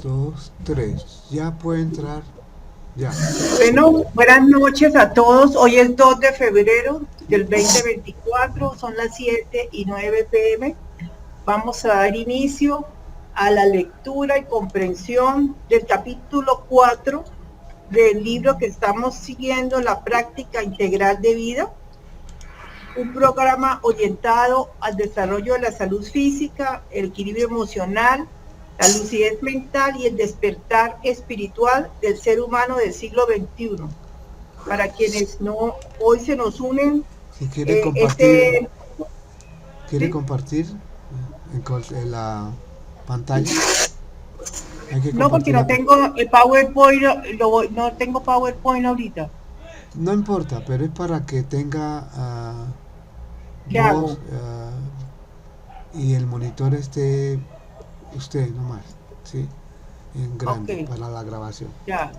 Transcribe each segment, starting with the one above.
Dos, tres. Ya puede entrar. Ya. Bueno, buenas noches a todos. Hoy es 2 de febrero del 2024, son las 7:09 p.m. Vamos a dar inicio a la lectura y comprensión del capítulo 4 del libro que estamos siguiendo, La práctica integral de vida, un programa orientado al desarrollo de la salud física, el equilibrio emocional, la lucidez mental y el despertar espiritual del ser humano del siglo XXI. Para quienes no hoy se nos unen, Si quiere compartir, este, quiere ¿sí? compartir en la pantalla. Hay que No, porque compartir no la tengo pantalla. el PowerPoint, no tengo PowerPoint ahorita. No importa, pero es para que tenga ¿Qué voz hago? y el monitor esté usted nomás, ¿sí? En Ok, grande para la grabación. ya,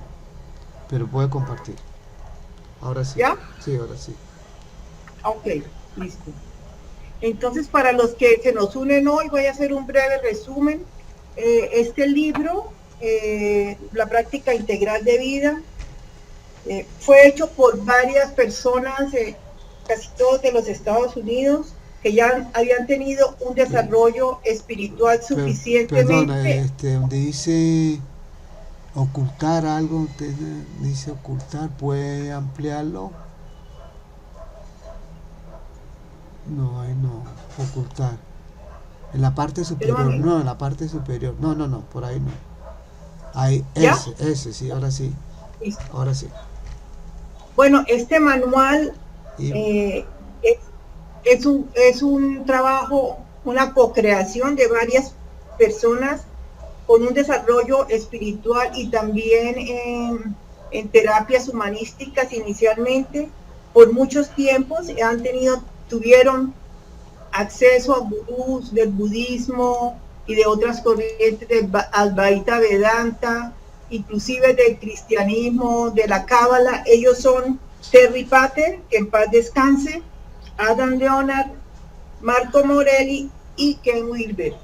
Pero puede compartir. Ahora sí. ya, Sí, ahora sí. ok, listo. Entonces, para los que se nos unen hoy, voy a hacer un breve resumen. Este libro, La práctica integral de vida, fue hecho por varias personas, casi todos de los Estados Unidos, que ya habían tenido un Pe- desarrollo espiritual Perdona, suficientemente. donde dice ocultar algo, usted dice ocultar, puede ampliarlo. No, ahí no, ocultar. En la parte superior, Perdóname, no, en la parte superior. No, no, no, por ahí no. Ahí, ¿ya? ese, sí, ahora sí, Listo. ahora sí. Bueno, este manual Y eh, es, es un trabajo, una co-creación de varias personas con un desarrollo espiritual y también en terapias humanísticas inicialmente. Por muchos tiempos tuvieron acceso a gurús del budismo y de otras corrientes del Advaita Vedanta, inclusive del cristianismo, de la Cábala. Ellos son Terry Pater, que en paz descanse, Adam Leonard, Marco Morelli y Ken Wilber.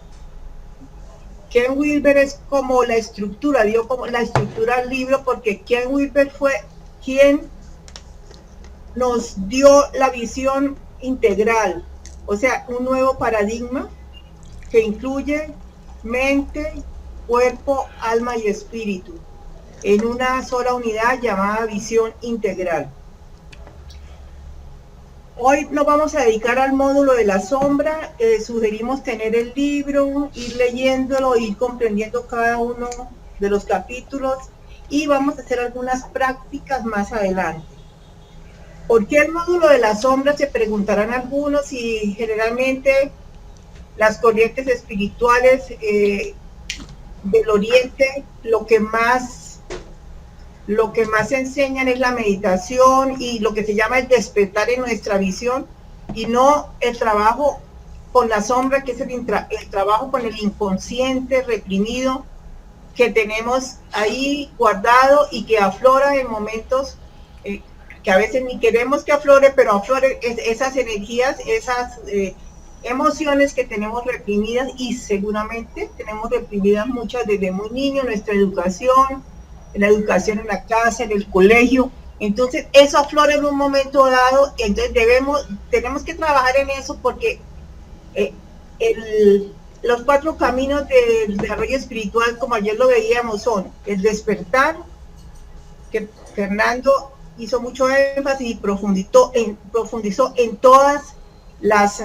Ken Wilber es como la estructura, dio como la estructura al libro, porque Ken Wilber fue quien nos dio la visión integral, o sea, un nuevo paradigma que incluye mente, cuerpo, alma y espíritu en una sola unidad llamada visión integral. Hoy nos vamos a dedicar al módulo de la sombra. Sugerimos tener el libro, ir leyéndolo, ir comprendiendo cada uno de los capítulos y vamos a hacer algunas prácticas más adelante. ¿Por qué el módulo de la sombra? Se preguntarán algunos, y generalmente las corrientes espirituales del Oriente lo que más enseñan es la meditación y lo que se llama el despertar en nuestra visión, y no el trabajo con la sombra, que es el trabajo con el inconsciente reprimido que tenemos ahí guardado y que aflora en momentos que a veces ni queremos que aflore, pero aflore esas energías, esas emociones que tenemos reprimidas, y seguramente tenemos reprimidas muchas desde muy niños, nuestra educación, en la educación en la casa, en el colegio. Entonces eso aflora en un momento dado, entonces tenemos que trabajar en eso, porque eh, los 4 caminos del desarrollo espiritual, como ayer lo veíamos, son el despertar, que Fernando hizo mucho énfasis y profundizó en todas las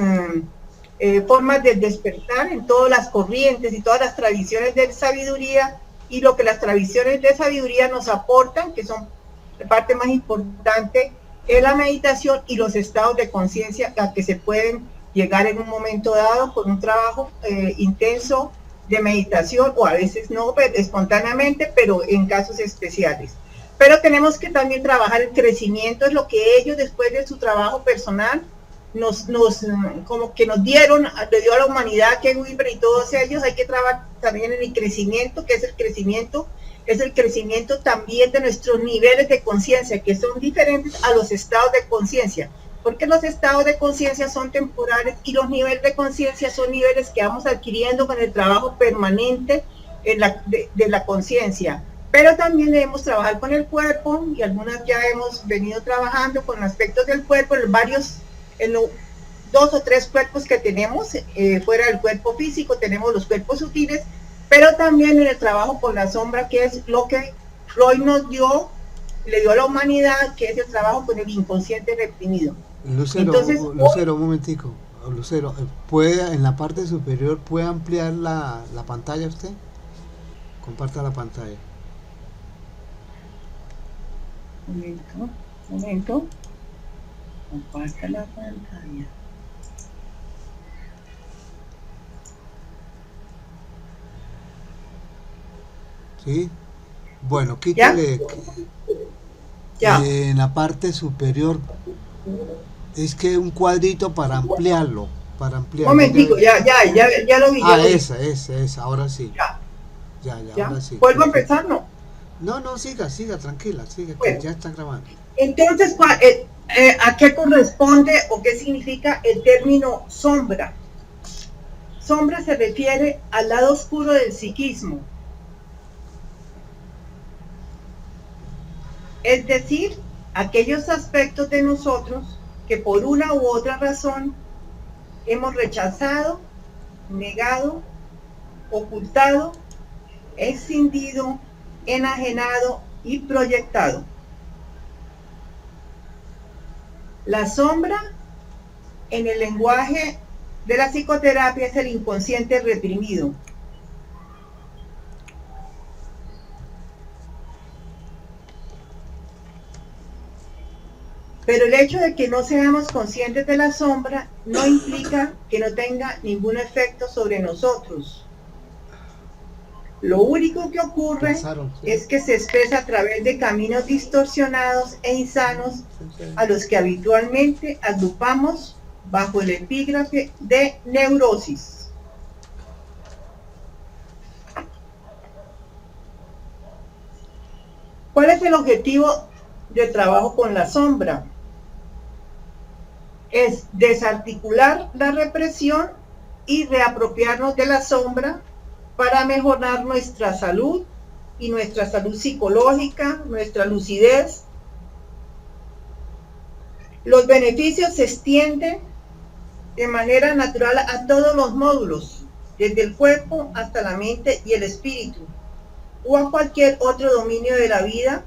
formas del despertar, en todas las corrientes y todas las tradiciones de sabiduría, y lo que las tradiciones de sabiduría nos aportan, que son la parte más importante, es la meditación y los estados de conciencia a que se pueden llegar en un momento dado con un trabajo intenso de meditación, o a veces no, espontáneamente, pero en casos especiales. Pero tenemos que también trabajar el crecimiento, es lo que ellos, después de su trabajo personal, como que nos dieron, le dio a la humanidad, que Wilber y todos ellos. Hay que trabajar también en el crecimiento. Que es el crecimiento? Es el crecimiento también de nuestros niveles de conciencia, que son diferentes a los estados de conciencia, porque los estados de conciencia son temporales y los niveles de conciencia son niveles que vamos adquiriendo con el trabajo permanente de la conciencia. Pero también debemos trabajar con el cuerpo, y algunas ya hemos venido trabajando con aspectos del cuerpo, en los 2 o 3 cuerpos que tenemos, fuera del cuerpo físico tenemos los cuerpos sutiles, pero también en el trabajo con la sombra, que es lo que Freud le dio a la humanidad, que es el trabajo con el inconsciente reprimido. Lucero, Entonces, Lucero, un momentico. Lucero, ¿puede en la parte superior puede ampliar la pantalla usted? Comparta la pantalla. Un momento. Comparta la pantalla. ¿Sí? Bueno, quítale. Ya. En la parte superior es que un cuadrito para ampliarlo. Para ampliar. Un momentico, ya lo vi. Esa, ahora sí. Ya, ahora sí. ¿Vuelvo a empezar? No, siga, tranquila, siga, Bueno, que ya está grabando. Entonces, ¿a qué corresponde o qué significa el término sombra? Sombra se refiere al lado oscuro del psiquismo. Es decir, aquellos aspectos de nosotros que por una u otra razón hemos rechazado, negado, ocultado, escindido, enajenado y proyectado. La sombra, en el lenguaje de la psicoterapia, es el inconsciente reprimido. Pero el hecho de que no seamos conscientes de la sombra no implica que no tenga ningún efecto sobre nosotros. Lo único que ocurre es que se expresa a través de caminos distorsionados e insanos a los que habitualmente agrupamos bajo el epígrafe de neurosis. ¿Cuál es el objetivo del trabajo con la sombra? Es desarticular la represión y reapropiarnos de la sombra para mejorar nuestra salud y nuestra salud psicológica, nuestra lucidez. Los beneficios se extienden de manera natural a todos los módulos, desde el cuerpo hasta la mente y el espíritu, o a cualquier otro dominio de la vida,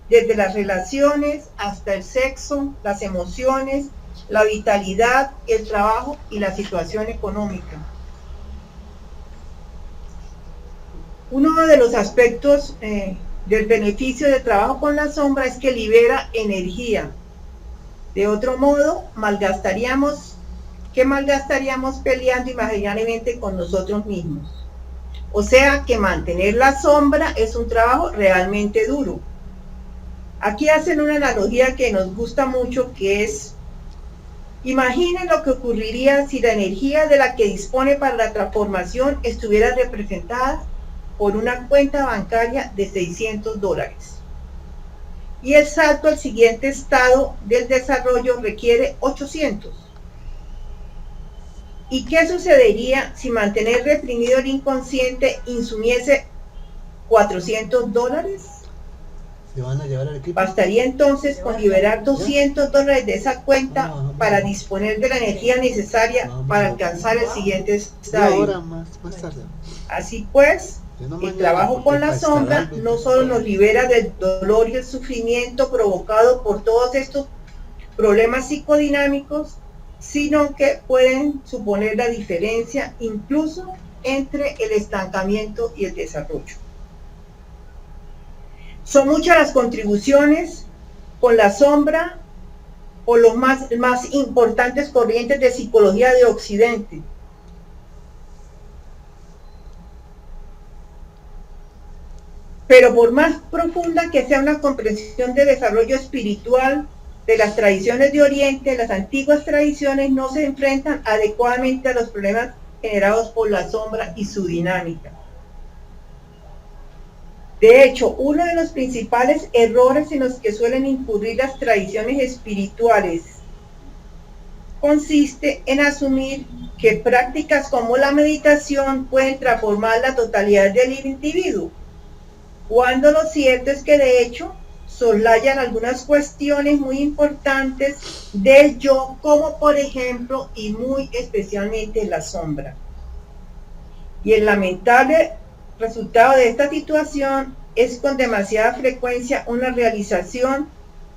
desde las relaciones hasta el sexo, las emociones, la vitalidad, el trabajo y la situación económica. Uno de los aspectos del beneficio del trabajo con la sombra es que libera energía. De otro modo, ¿qué malgastaríamos peleando imaginariamente con nosotros mismos? O sea que mantener la sombra es un trabajo realmente duro. Aquí hacen una analogía que nos gusta mucho, que es: imaginen lo que ocurriría si la energía de la que dispone para la transformación estuviera representada por una cuenta bancaria de $600. Y el salto al siguiente estado del desarrollo requiere 800. ¿Y qué sucedería si mantener reprimido el inconsciente insumiese $400? ¿Se van a llevar al equipo? Bastaría entonces con liberar $200 de esa cuenta para disponer de la energía necesaria para alcanzar el siguiente estadio. Ahora más tarde. Así pues, el trabajo con la sombra no solo nos libera del dolor y el sufrimiento provocado por todos estos problemas psicodinámicos, sino que pueden suponer la diferencia incluso entre el estancamiento y el desarrollo. Son muchas las contribuciones con la sombra por los más importantes corrientes de psicología de Occidente. Pero por más profunda que sea una comprensión de desarrollo espiritual de las tradiciones de Oriente, las antiguas tradiciones no se enfrentan adecuadamente a los problemas generados por la sombra y su dinámica. De hecho, uno de los principales errores en los que suelen incurrir las tradiciones espirituales consiste en asumir que prácticas como la meditación pueden transformar la totalidad del individuo, cuando lo cierto es que de hecho soslayan algunas cuestiones muy importantes del yo, como por ejemplo y muy especialmente la sombra. Y el lamentable resultado de esta situación es con demasiada frecuencia una realización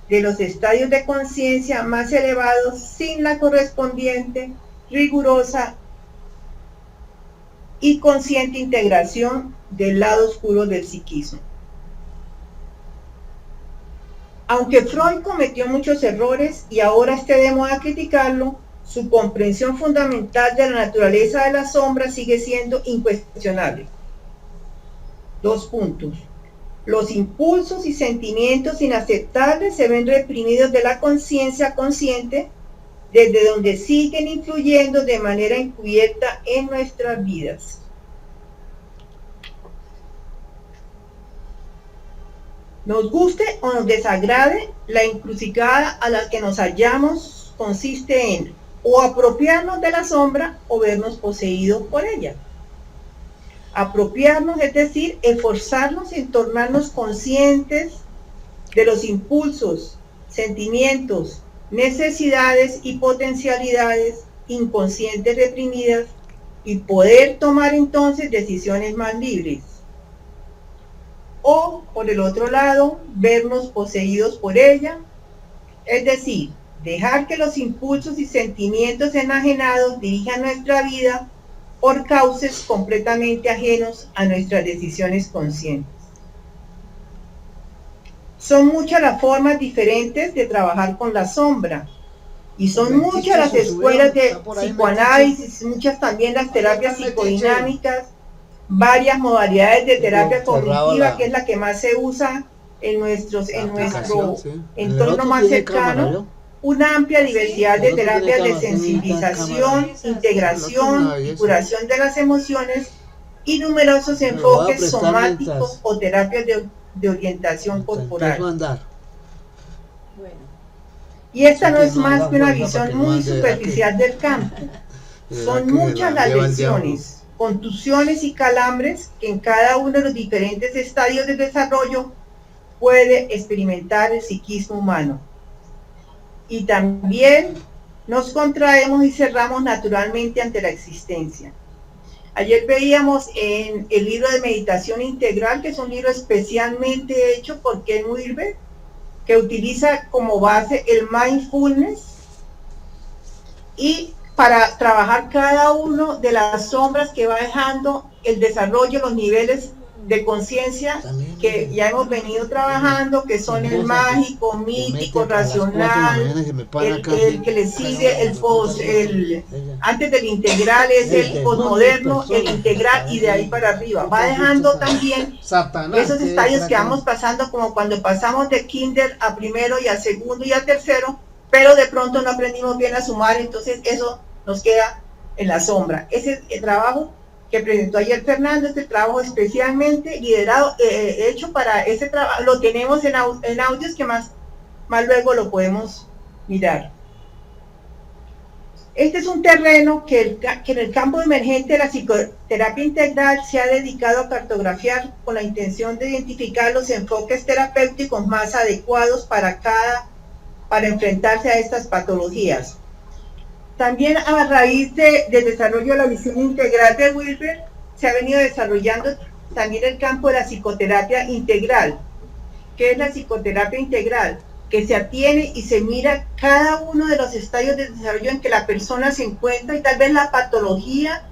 de los estadios de conciencia más elevados sin la correspondiente, rigurosa y consciente integración del lado oscuro del psiquismo. Aunque Freud cometió muchos errores y ahora esté de moda criticarlo, su comprensión fundamental de la naturaleza de la sombra sigue siendo incuestionable. 2 puntos. Los impulsos y sentimientos inaceptables se ven reprimidos de la conciencia consciente, desde donde siguen influyendo de manera encubierta en nuestras vidas. Nos guste o nos desagrade, la encrucijada a la que nos hallamos consiste en o apropiarnos de la sombra o vernos poseídos por ella. Apropiarnos, es decir, esforzarnos en tornarnos conscientes de los impulsos, sentimientos, necesidades y potencialidades inconscientes reprimidas y poder tomar entonces decisiones más libres. O, por el otro lado, vernos poseídos por ella, es decir, dejar que los impulsos y sentimientos enajenados dirijan nuestra vida por cauces completamente ajenos a nuestras decisiones conscientes. Son muchas las formas diferentes de trabajar con la sombra, y son muchas las escuelas de psicoanálisis, muchas también las terapias psicodinámicas, varias modalidades de terapia cognitiva, que es la que más se usa en nuestro entorno más cercano, una amplia diversidad de terapias de sensibilización, integración y curación de las emociones y numerosos enfoques somáticos o terapias de orientación corporal. Y esta no es más que una visión muy superficial del campo. Son muchas las lesiones, contusiones y calambres que en cada uno de los diferentes estadios de desarrollo puede experimentar el psiquismo humano. Y también nos contraemos y cerramos naturalmente ante la existencia. Ayer veíamos en el libro de Meditación Integral, que es un libro especialmente hecho por Ken Wilber, que utiliza como base el mindfulness y para trabajar cada uno de las sombras que va dejando el desarrollo, los niveles de conciencia que ya hemos venido trabajando, que son el mágico, mítico, racional, el que le sigue antes del integral es el posmoderno, el integral y de ahí para arriba. Va dejando también esos estadios que vamos pasando, como cuando pasamos de kinder a primero y a segundo y a tercero, pero de pronto no aprendimos bien a sumar, entonces eso nos queda en la sombra. Ese es el trabajo que presentó ayer Fernando, este trabajo especialmente liderado, hecho para ese trabajo, lo tenemos en audios que más luego lo podemos mirar. Este es un terreno que en el campo emergente de la psicoterapia integral se ha dedicado a cartografiar con la intención de identificar los enfoques terapéuticos más adecuados para enfrentarse a estas patologías. También a raíz del desarrollo de la visión integral de Wilber, se ha venido desarrollando también el campo de la psicoterapia integral. ¿Qué es la psicoterapia integral? Que se atiene y se mira cada uno de los estadios de desarrollo en que la persona se encuentra y tal vez la patología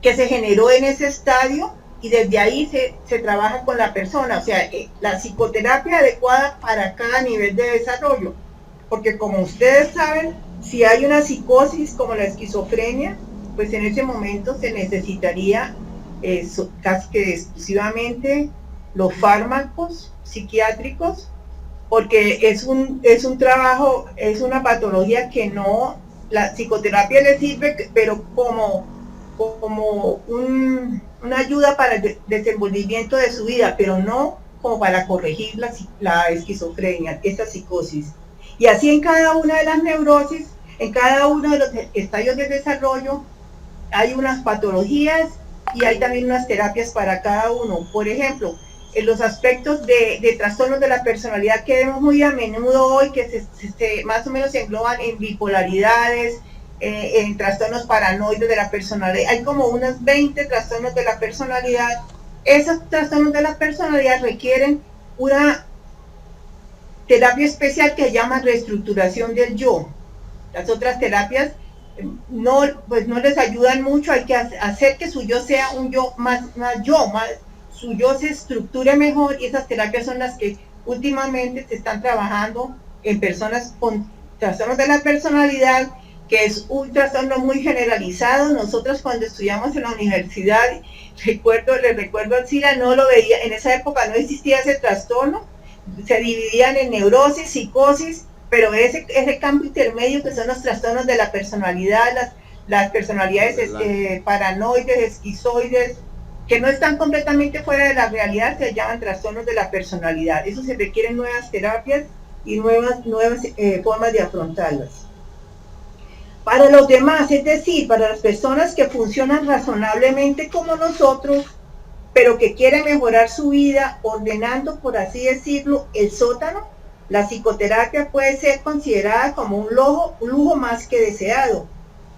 que se generó en ese estadio, y desde ahí se trabaja con la persona, o sea, la psicoterapia adecuada para cada nivel de desarrollo. Porque como ustedes saben, si hay una psicosis como la esquizofrenia, pues en ese momento se necesitaría casi que exclusivamente los fármacos psiquiátricos, porque es un trabajo, es una patología que no, la psicoterapia le sirve, pero como una ayuda para el desenvolvimiento de su vida, pero no como para corregir la esquizofrenia, esta psicosis. Y así en cada una de las neurosis, en cada uno de los estadios de desarrollo, hay unas patologías y hay también unas terapias para cada uno. Por ejemplo, en los aspectos de trastornos de la personalidad que vemos muy a menudo hoy, que más o menos se engloban en bipolaridades, en trastornos paranoides de la personalidad. Hay como unos 20 trastornos de la personalidad. Esos trastornos de la personalidad requieren una terapia especial que se llama reestructuración del yo. Las otras terapias no les ayudan mucho, hay que hacer que su yo sea un yo su yo se estructure mejor, y esas terapias son las que últimamente se están trabajando en personas con trastornos de la personalidad, que es un trastorno muy generalizado. Nosotros cuando estudiamos en la universidad, les recuerdo al Cira, no lo veía, en esa época no existía ese trastorno, se dividían en neurosis, psicosis, pero ese campo intermedio que son los trastornos de la personalidad, las personalidades paranoides, esquizoides, que no están completamente fuera de la realidad, se llaman trastornos de la personalidad. Eso se requieren nuevas terapias y nuevas formas de afrontarlas. Para los demás, es decir, para las personas que funcionan razonablemente como nosotros, pero que quieren mejorar su vida ordenando, por así decirlo, el sótano, la psicoterapia puede ser considerada como un lujo más que deseado.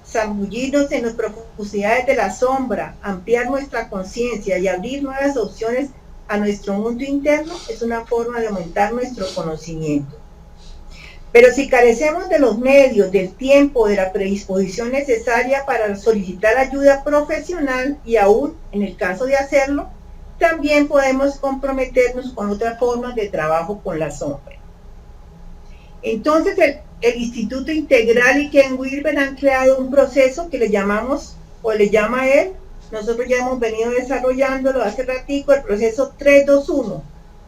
Zambullirnos en las profundidades de la sombra, ampliar nuestra conciencia y abrir nuevas opciones a nuestro mundo interno es una forma de aumentar nuestro conocimiento. Pero si carecemos de los medios, del tiempo, de la predisposición necesaria para solicitar ayuda profesional, y aún en el caso de hacerlo, también podemos comprometernos con otras formas de trabajo con la sombra. Entonces el Instituto Integral y Ken Wilber han creado un proceso que le llamamos, o le llama él, nosotros ya hemos venido desarrollándolo hace ratico, el proceso 3-2-1.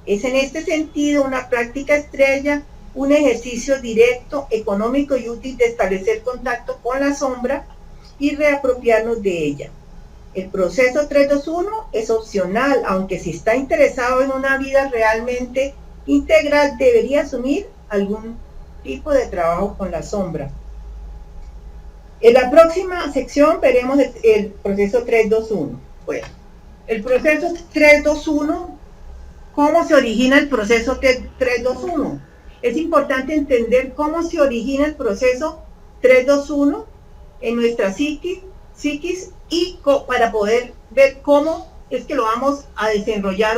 Es en este sentido una práctica estrella, un ejercicio directo, económico y útil de establecer contacto con la sombra y reapropiarnos de ella. El proceso 3-2-1 es opcional, aunque si está interesado en una vida realmente integral, debería asumir algún tipo de trabajo con la sombra. En la próxima sección veremos el proceso 3-2-1. Bueno, el proceso 3-2-1, ¿cómo se origina el proceso 3-2-1? Es importante entender cómo se origina el proceso 3-2-1 en nuestra psiquis y para poder ver cómo es que lo vamos a desarrollar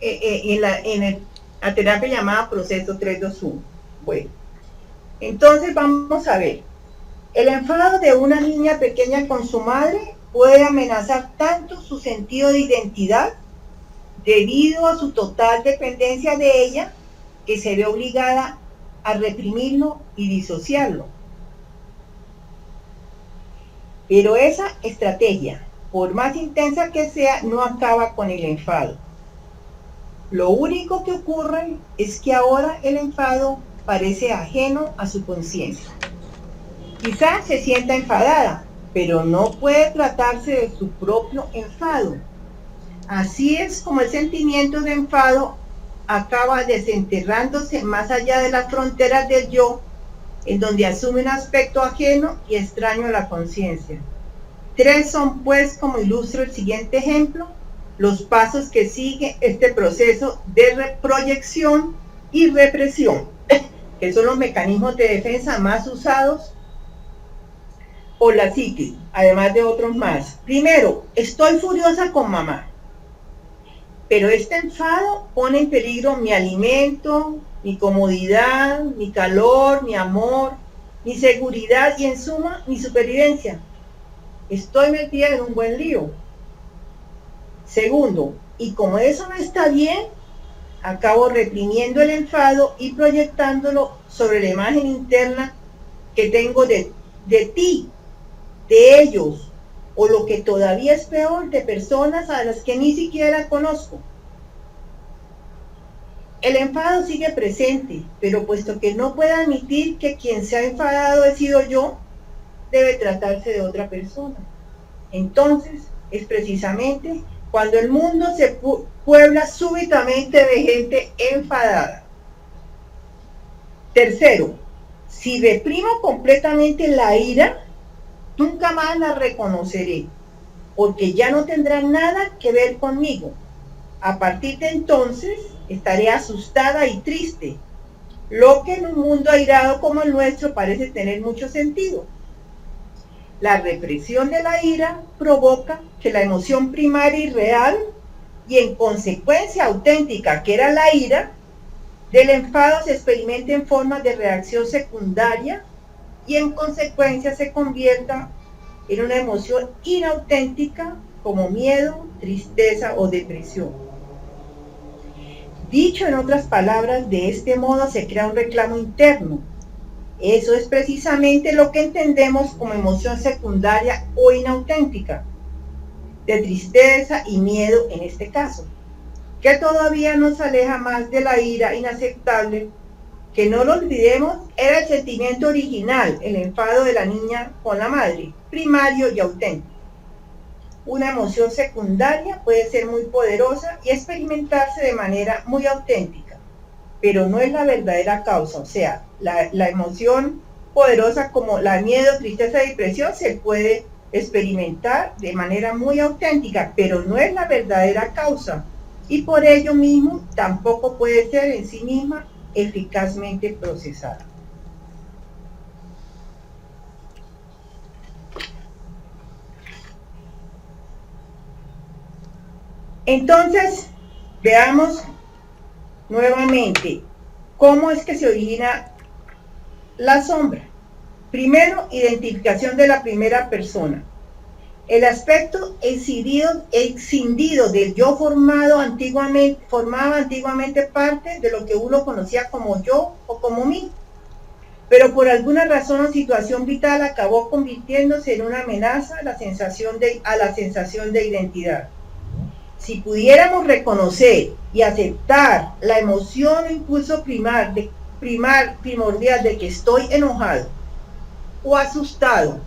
en la terapia llamada proceso 3-2-1. Bueno, entonces vamos a ver. El enfado de una niña pequeña con su madre puede amenazar tanto su sentido de identidad debido a su total dependencia de ella, que se ve obligada a reprimirlo y disociarlo. Pero esa estrategia, por más intensa que sea, no acaba con el enfado. Lo único que ocurre es que ahora el enfado parece ajeno a su conciencia. Quizás se sienta enfadada, pero no puede tratarse de su propio enfado. Así es como el sentimiento de enfado acaba desenterrándose más allá de las fronteras del yo, en donde asume un aspecto ajeno y extraño a la conciencia. 3 son, pues, como ilustra el siguiente ejemplo, los pasos que sigue este proceso de proyección y represión, que son los mecanismos de defensa más usados por la psiquis, además de otros más. Primero, estoy furiosa con mamá, pero este enfado pone en peligro mi alimento, mi comodidad, mi calor, mi amor, mi seguridad y, en suma, mi supervivencia. Estoy metida en un buen lío. Segundo, y como eso no está bien, acabo reprimiendo el enfado y proyectándolo sobre la imagen interna que tengo de ti, de ellos, o lo que todavía es peor, de personas a las que ni siquiera conozco. El enfado sigue presente, pero puesto que no puedo admitir que quien se ha enfadado he sido yo, debe tratarse de otra persona. Entonces, es precisamente cuando el mundo se puebla súbitamente de gente enfadada. Tercero, si reprimo completamente la ira, Nunca más la reconoceré, porque ya no tendrá nada que ver conmigo. A partir de entonces estaré asustada y triste, lo que en un mundo airado como el nuestro parece tener mucho sentido. La represión de la ira provoca que la emoción primaria y real, y en consecuencia auténtica, que era la ira, del enfado se experimente en forma de reacción secundaria y en consecuencia se convierta en una emoción inauténtica como miedo, tristeza o depresión. Dicho en otras palabras, de este modo se crea un reclamo interno. Eso es precisamente lo que entendemos como emoción secundaria o inauténtica, de tristeza y miedo en este caso, que todavía nos aleja más de la ira inaceptable, que no lo olvidemos, era el sentimiento original, el enfado de la niña con la madre, primario y auténtico. Una emoción secundaria puede ser muy poderosa y experimentarse de manera muy auténtica, pero no es la verdadera causa. O sea, la emoción poderosa como la miedo, tristeza y depresión se puede experimentar de manera muy auténtica, pero no es la verdadera causa y por ello mismo tampoco puede ser en sí misma eficazmente procesada. Entonces, veamos nuevamente cómo es que se origina la sombra. Primero, identificación de la primera persona. El aspecto escindido del yo formaba antiguamente parte de lo que uno conocía como yo o como mí, pero por alguna razón o situación vital acabó convirtiéndose en una amenaza a la sensación de identidad. Si pudiéramos reconocer y aceptar la emoción o impulso primordial de que estoy enojado, o asustado,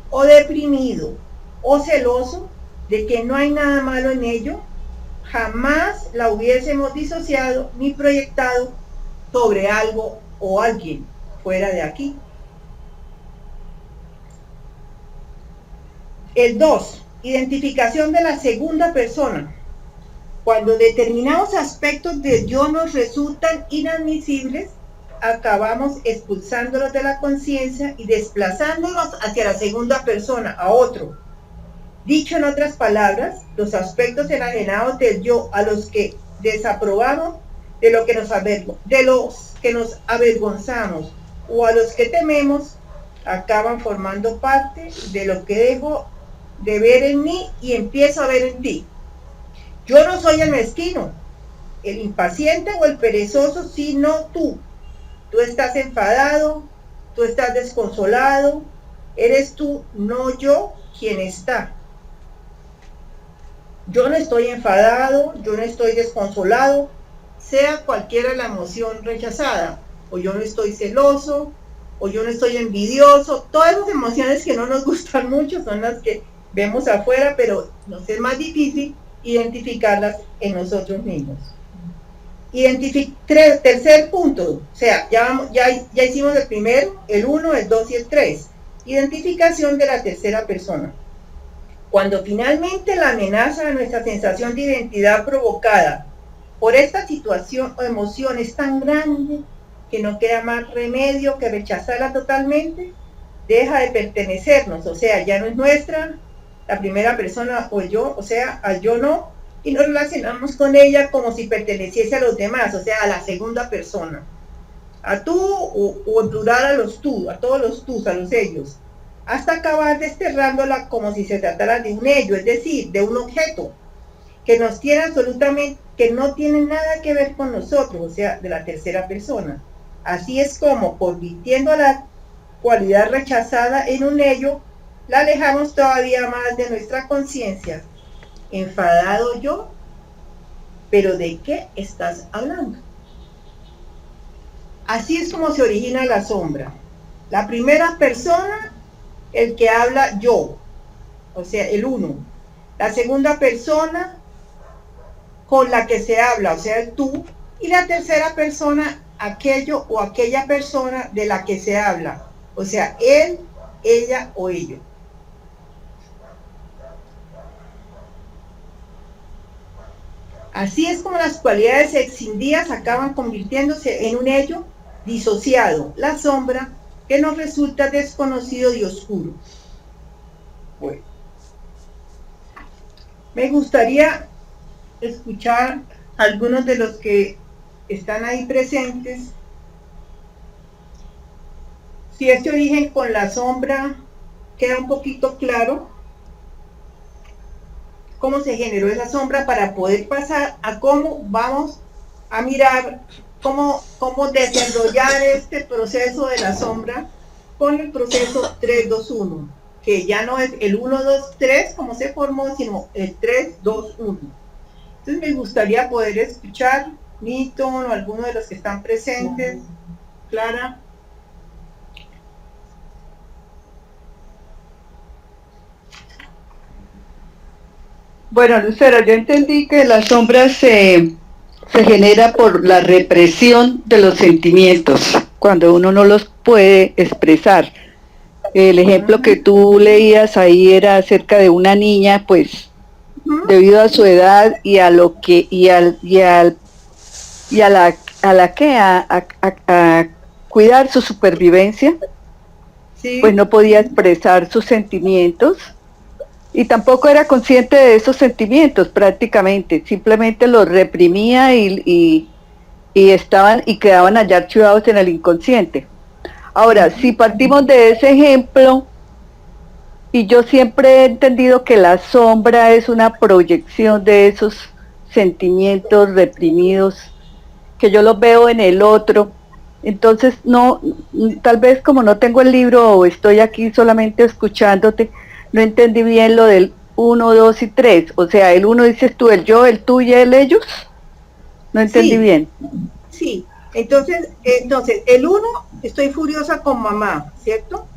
o deprimido, o celoso, de que no hay nada malo en ello, jamás la hubiésemos disociado ni proyectado sobre algo o alguien fuera de aquí. El 2. Identificación de la segunda persona. Cuando determinados aspectos del yo nos resultan inadmisibles, acabamos expulsándolos de la conciencia y desplazándolos hacia la segunda persona, a otro. Dicho en otras palabras, los aspectos enajenados del yo a los que desaprobamos, de los que nos avergonzamos o a los que tememos, acaban formando parte de lo que dejo de ver en mí y empiezo a ver en ti. Yo no soy el mezquino, el impaciente o el perezoso, sino tú. Tú estás enfadado, tú estás desconsolado, eres tú, no yo, quien está. Yo no estoy enfadado, yo no estoy desconsolado, sea cualquiera la emoción rechazada, o yo no estoy celoso, o yo no estoy envidioso. Todas esas emociones que no nos gustan mucho son las que vemos afuera, pero nos es más difícil identificarlas en nosotros mismos. Tercer punto, o sea, ya hicimos el primero, el 1, el 2 y el 3. Identificación de la tercera persona. Cuando finalmente la amenaza de nuestra sensación de identidad provocada por esta situación o emoción es tan grande que no queda más remedio que rechazarla totalmente, deja de pertenecernos, o sea, ya no es nuestra, la primera persona o yo, o sea, al yo no, y nos relacionamos con ella como si perteneciese a los demás, o sea, a la segunda persona, a tú o en plural a los tú, a todos los tus, a los ellos, hasta acabar desterrándola como si se tratara de un ello, es decir, de un objeto que nos tiene absolutamente, que no tiene nada que ver con nosotros, o sea, de la tercera persona. Así es como, convirtiendo a la cualidad rechazada en un ello, la alejamos todavía más de nuestra conciencia. Enfadado yo, pero ¿de qué estás hablando? Así es como se origina la sombra. La primera persona, el que habla yo, o sea, el uno. La segunda persona con la que se habla, o sea, el tú. Y la tercera persona, aquello o aquella persona de la que se habla, o sea, él, ella o ello. Así es como las cualidades escindidas acaban convirtiéndose en un ello disociado, la sombra que nos resulta desconocido y oscuro. Bueno, me gustaría escuchar a algunos de los que están ahí presentes. Si este origen con la sombra queda un poquito claro, cómo se generó esa sombra para poder pasar a cómo vamos a mirar cómo desarrollar este proceso de la sombra con el proceso 3-2-1, que ya no es el 1-2-3 como se formó, sino el 3-2-1. Entonces me gustaría poder escuchar Newton o alguno de los que están presentes. Clara. Bueno, Lucero, yo entendí que la sombra se genera por la represión de los sentimientos, cuando uno no los puede expresar. El ejemplo que tú leías ahí era acerca de una niña, pues, debido a su edad y a lo que a cuidar su supervivencia, Sí. Pues no podía expresar sus sentimientos. Y tampoco era consciente de esos sentimientos prácticamente, simplemente los reprimía y quedaban allá archivados en el inconsciente. Ahora, si partimos de ese ejemplo, y yo siempre he entendido que la sombra es una proyección de esos sentimientos reprimidos, que yo los veo en el otro, entonces no, tal vez como no tengo el libro o estoy aquí solamente escuchándote, no entendí bien lo del 1, 2 y 3. O sea, el 1 dices tú, el yo, el tú y el ellos. No entendí bien. Sí, entonces el 1, estoy furiosa con mamá, ¿cierto?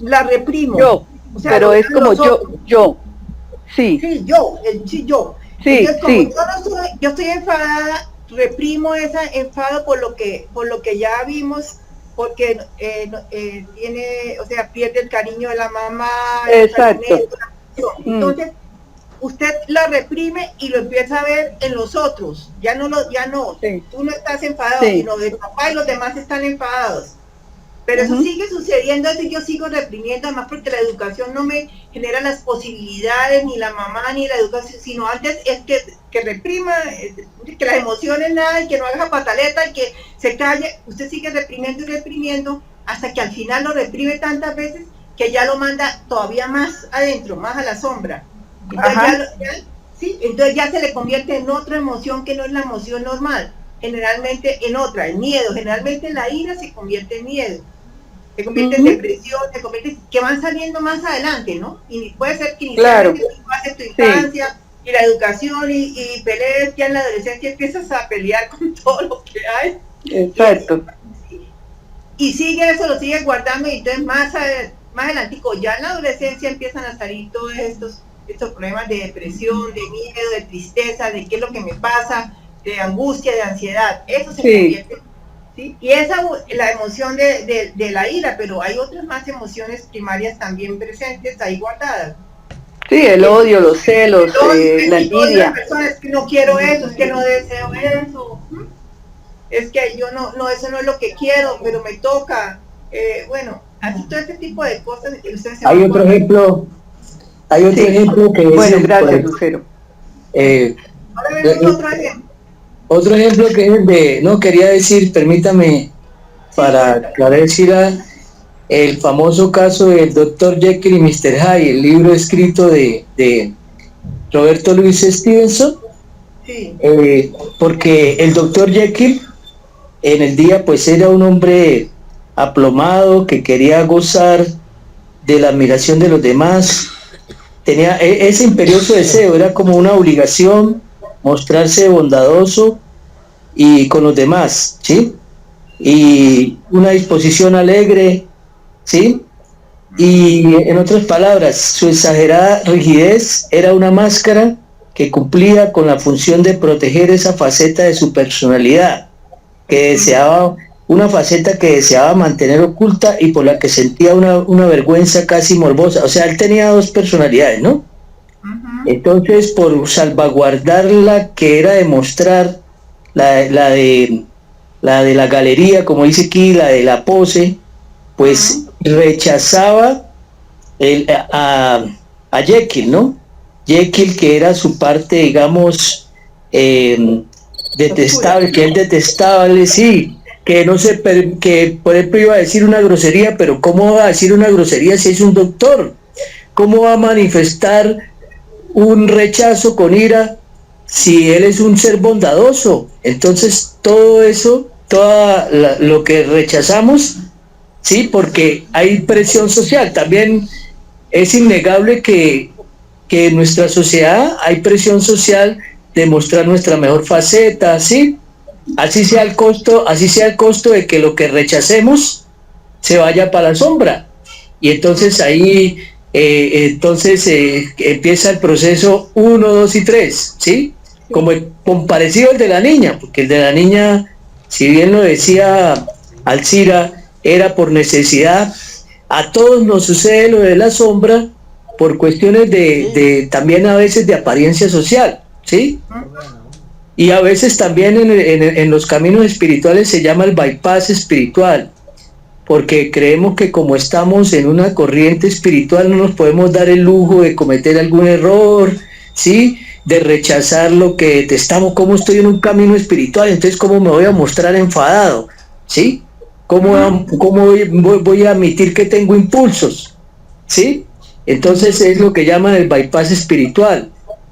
La reprimo. Yo, o sea, pero es como yo. Sí. Sí, yo. Sí, entonces, como sí. yo estoy enfadada, reprimo esa enfado por lo que ya vimos, porque tiene, o sea, pierde el cariño de la mamá. Exacto. Entonces, usted la reprime y lo empieza a ver en los otros. Ya no, sí. Tú no estás enfadado, sí. sino el papá y los demás están enfadados. Pero eso sigue sucediendo, así yo sigo reprimiendo, además porque la educación no me genera las posibilidades, ni la mamá, ni la educación, sino antes es que reprima, que las emociones nada, y que no haga pataleta, y que se calle. Usted sigue reprimiendo y reprimiendo, hasta que al final lo reprime tantas veces, que ya lo manda todavía más adentro, más a la sombra. Entonces, entonces ya se le convierte en otra emoción que no es la emoción normal, generalmente en otra, el miedo. Generalmente la ira se convierte en miedo, se convierte en depresión, que van saliendo más adelante, ¿no? Y puede ser que inicialmente tú haces tu infancia y la educación y pelees, ya en la adolescencia empiezas a pelear con todo lo que hay. Exacto. Y sigue eso, lo sigues guardando, y entonces más adelantico, ya en la adolescencia empiezan a salir todos estos problemas de depresión, de miedo, de tristeza, de qué es lo que me pasa, de angustia, de ansiedad. Eso se convierte, ¿sí? Y esa la emoción de la ira, pero hay otras más emociones primarias también presentes ahí guardadas. Sí, el odio, los celos, la envidia. Es que no quiero eso, es que no deseo eso, es que yo no, eso no es lo que quiero, pero me toca. Bueno, así todo este tipo de cosas. Hay otro ejemplo. Hay otro ejemplo que es... Bueno, gracias, Lucero. Ahora vemos otro ejemplo. Otro ejemplo que es el de... No, quería decir, permítame, para aclarecer el famoso caso del Dr. Jekyll y Mr. Hyde, el libro escrito de Roberto Louis Stevenson. Sí. Porque el Dr. Jekyll en el día pues era un hombre aplomado que quería gozar de la admiración de los demás. Tenía ese imperioso deseo, era como una obligación mostrarse bondadoso y con los demás, ¿sí? Y una disposición alegre, ¿sí? Y en otras palabras, su exagerada rigidez era una máscara que cumplía con la función de proteger esa faceta de su personalidad, que deseaba, una faceta que deseaba mantener oculta y por la que sentía una vergüenza casi morbosa. O sea, él tenía dos personalidades, ¿no? Entonces, por salvaguardarla, que era demostrar la de la galería, como dice aquí, la de la pose, pues rechazaba a Jekyll, ¿no? Jekyll, que era su parte, digamos, detestable, que es detestable, sí, que no sé, que por ejemplo iba a decir una grosería, pero ¿cómo va a decir una grosería si es un doctor? ¿Cómo va a manifestar un rechazo con ira si él es un ser bondadoso? Entonces todo eso, lo que rechazamos, sí, porque hay presión social. También es innegable que en nuestra sociedad hay presión social de mostrar nuestra mejor faceta, sí, así sea el costo de que lo que rechacemos se vaya para la sombra. Y entonces ahí empieza el proceso 1, 2 y 3, ¿sí? Como parecido al de la niña, porque el de la niña, si bien lo decía Alcira, era por necesidad. A todos nos sucede lo de la sombra por cuestiones también a veces de apariencia social, ¿sí? Y a veces también en los caminos espirituales se llama el bypass espiritual, porque creemos que como estamos en una corriente espiritual no nos podemos dar el lujo de cometer algún error, ¿sí? De rechazar lo que detestamos. ¿Cómo estoy en un camino espiritual? Entonces, ¿cómo me voy a mostrar enfadado? ¿Sí? ¿Cómo voy a admitir que tengo impulsos? ¿Sí? Entonces es lo que llaman el bypass espiritual.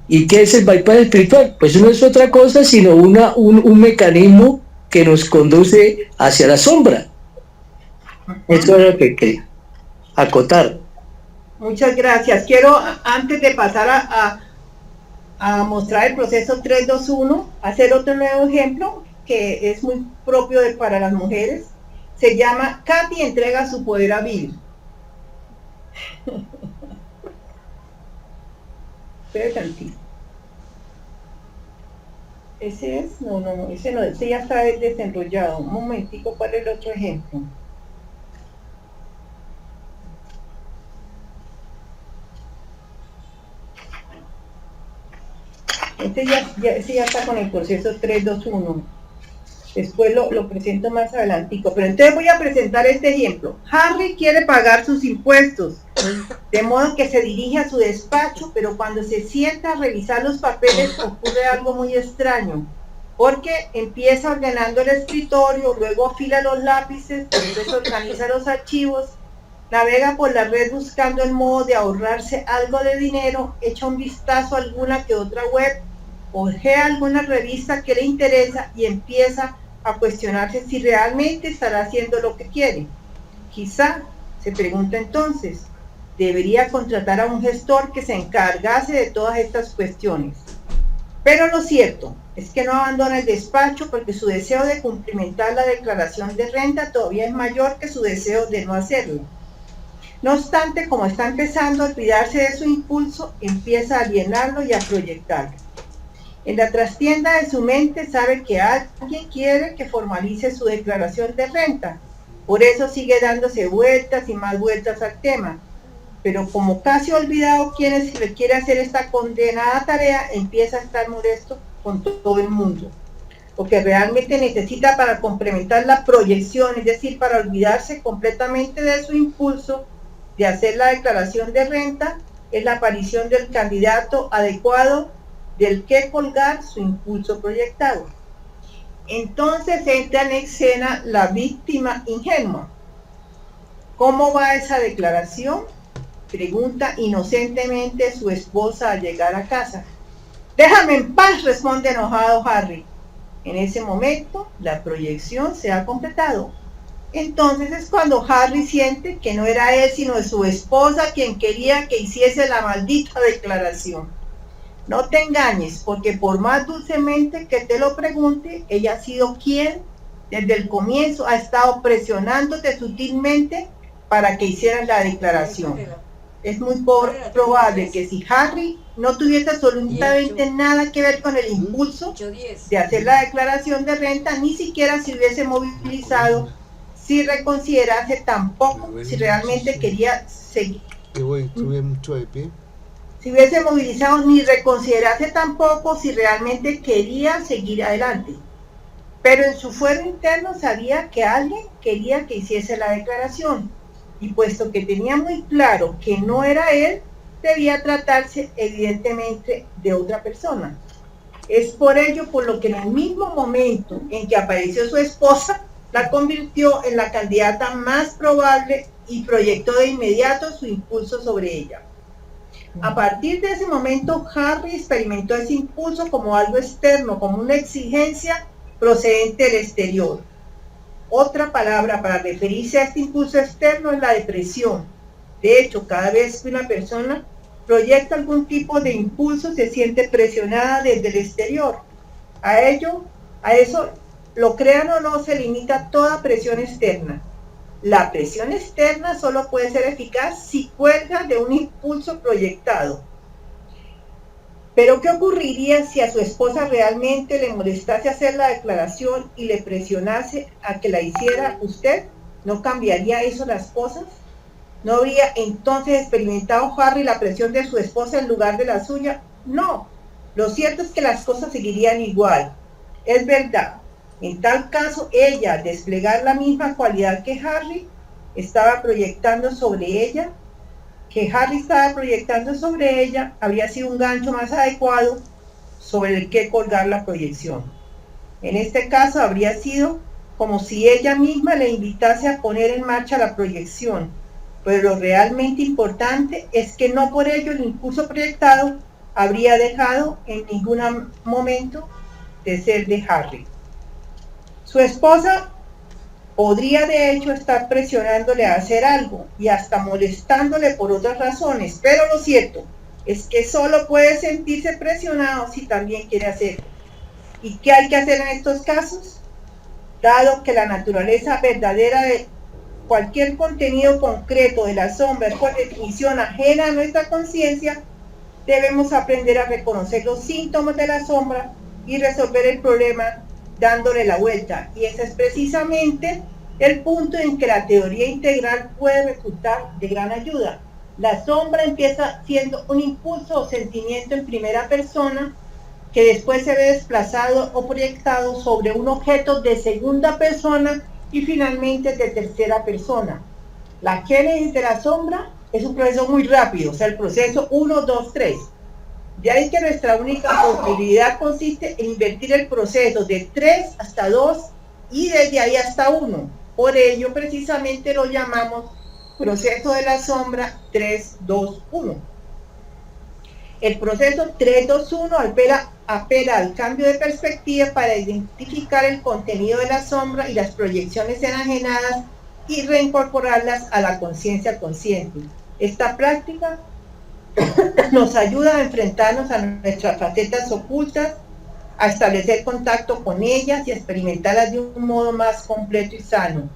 ¿Y qué es el bypass espiritual? Pues no es otra cosa sino un mecanismo que nos conduce hacia la sombra. Eso es lo que quería acotar. Muchas gracias. Quiero, antes de pasar a mostrar el proceso 3-2-1, hacer otro nuevo ejemplo que es muy propio para las mujeres. Se llama Katy entrega su poder a Bill. Espera tantito. Ese es, no, ese no, ese ya está desenrollado. Un momentico, ¿cuál es el otro ejemplo? Ese ya está con el proceso 3-2-1. Después lo presento más adelantico. Pero entonces voy a presentar este ejemplo. Harry quiere pagar sus impuestos, de modo que se dirige a su despacho, pero cuando se sienta a revisar los papeles ocurre algo muy extraño, porque empieza ordenando el escritorio, luego afila los lápices, después organiza los archivos, navega por la red buscando el modo de ahorrarse algo de dinero, echa un vistazo a alguna que otra web, ojea alguna revista que le interesa y empieza a cuestionarse si realmente estará haciendo lo que quiere. Quizá, se pregunta entonces, debería contratar a un gestor que se encargase de todas estas cuestiones. Pero lo cierto es que no abandona el despacho porque su deseo de cumplimentar la declaración de renta todavía es mayor que su deseo de no hacerlo. No obstante, como está empezando a olvidarse de su impulso, empieza a alienarlo y a proyectarlo. En la trastienda de su mente sabe que alguien quiere que formalice su declaración de renta. Por eso sigue dándose vueltas y más vueltas al tema. Pero como casi ha olvidado quién es que quiere hacer esta condenada tarea, empieza a estar molesto con todo el mundo. Lo que realmente necesita para complementar la proyección, es decir, para olvidarse completamente de su impulso de hacer la declaración de renta, es la aparición del candidato adecuado del que colgar su impulso proyectado. Entonces entra en escena la víctima ingenua. ¿Cómo va esa declaración?, pregunta inocentemente su esposa al llegar a casa. «Déjame en paz», responde enojado Harry. En ese momento, la proyección se ha completado. Entonces es cuando Harry siente que no era él sino su esposa quien quería que hiciese la maldita declaración. No te engañes, porque por más dulcemente que te lo pregunte, ella ha sido quien desde el comienzo ha estado presionándote sutilmente para que hicieras la declaración. Es muy probable que si Harry no tuviese absolutamente nada que ver con el impulso de hacer la declaración de renta, ni siquiera se hubiese movilizado si reconsiderase tampoco si realmente quería seguir. Tuve mucho de pie. se hubiese movilizado ni reconsiderarse tampoco si realmente quería seguir adelante. Pero en su fuero interno sabía que alguien quería que hiciese la declaración, y puesto que tenía muy claro que no era él, debía tratarse evidentemente de otra persona. Es por ello por lo que en el mismo momento en que apareció su esposa, la convirtió en la candidata más probable y proyectó de inmediato su impulso sobre ella. A partir de ese momento, Harry experimentó ese impulso como algo externo, como una exigencia procedente del exterior. Otra palabra para referirse a este impulso externo es la depresión. De hecho, cada vez que una persona proyecta algún tipo de impulso, se siente presionada desde el exterior. A eso, lo crean o no, se limita toda presión externa. La presión externa solo puede ser eficaz si cuelga de un impulso proyectado. Pero ¿qué ocurriría si a su esposa realmente le molestase hacer la declaración y le presionase a que la hiciera usted? ¿No cambiaría eso las cosas? ¿No habría entonces experimentado Harry la presión de su esposa en lugar de la suya? No. Lo cierto es que las cosas seguirían igual. Es verdad. En tal caso, ella, al desplegar la misma cualidad que Harry estaba proyectando sobre ella, habría sido un gancho más adecuado sobre el que colgar la proyección. En este caso, habría sido como si ella misma le invitase a poner en marcha la proyección, pero lo realmente importante es que no por ello el impulso proyectado habría dejado en ningún momento de ser de Harry. Su esposa podría de hecho estar presionándole a hacer algo y hasta molestándole por otras razones, pero lo cierto es que solo puede sentirse presionado si también quiere hacerlo. ¿Y qué hay que hacer en estos casos? Dado que la naturaleza verdadera de cualquier contenido concreto de la sombra es por definición ajena a nuestra conciencia, debemos aprender a reconocer los síntomas de la sombra y resolver el problema dándole la vuelta. Y ese es precisamente el punto en que la teoría integral puede resultar de gran ayuda. La sombra empieza siendo un impulso o sentimiento en primera persona que después se ve desplazado o proyectado sobre un objeto de segunda persona y finalmente de tercera persona. La génesis de la sombra es un proceso muy rápido, o sea, el proceso 1, 2, 3. De ahí que nuestra única posibilidad consiste en invertir el proceso de 3 hasta 2 y desde ahí hasta 1. Por ello, precisamente lo llamamos proceso de la sombra 3, 2, 1. El proceso 3, 2, 1 apela al cambio de perspectiva para identificar el contenido de la sombra y las proyecciones enajenadas y reincorporarlas a la conciencia consciente. Esta práctica nos ayuda a enfrentarnos a nuestras facetas ocultas, a establecer contacto con ellas y a experimentarlas de un modo más completo y sano.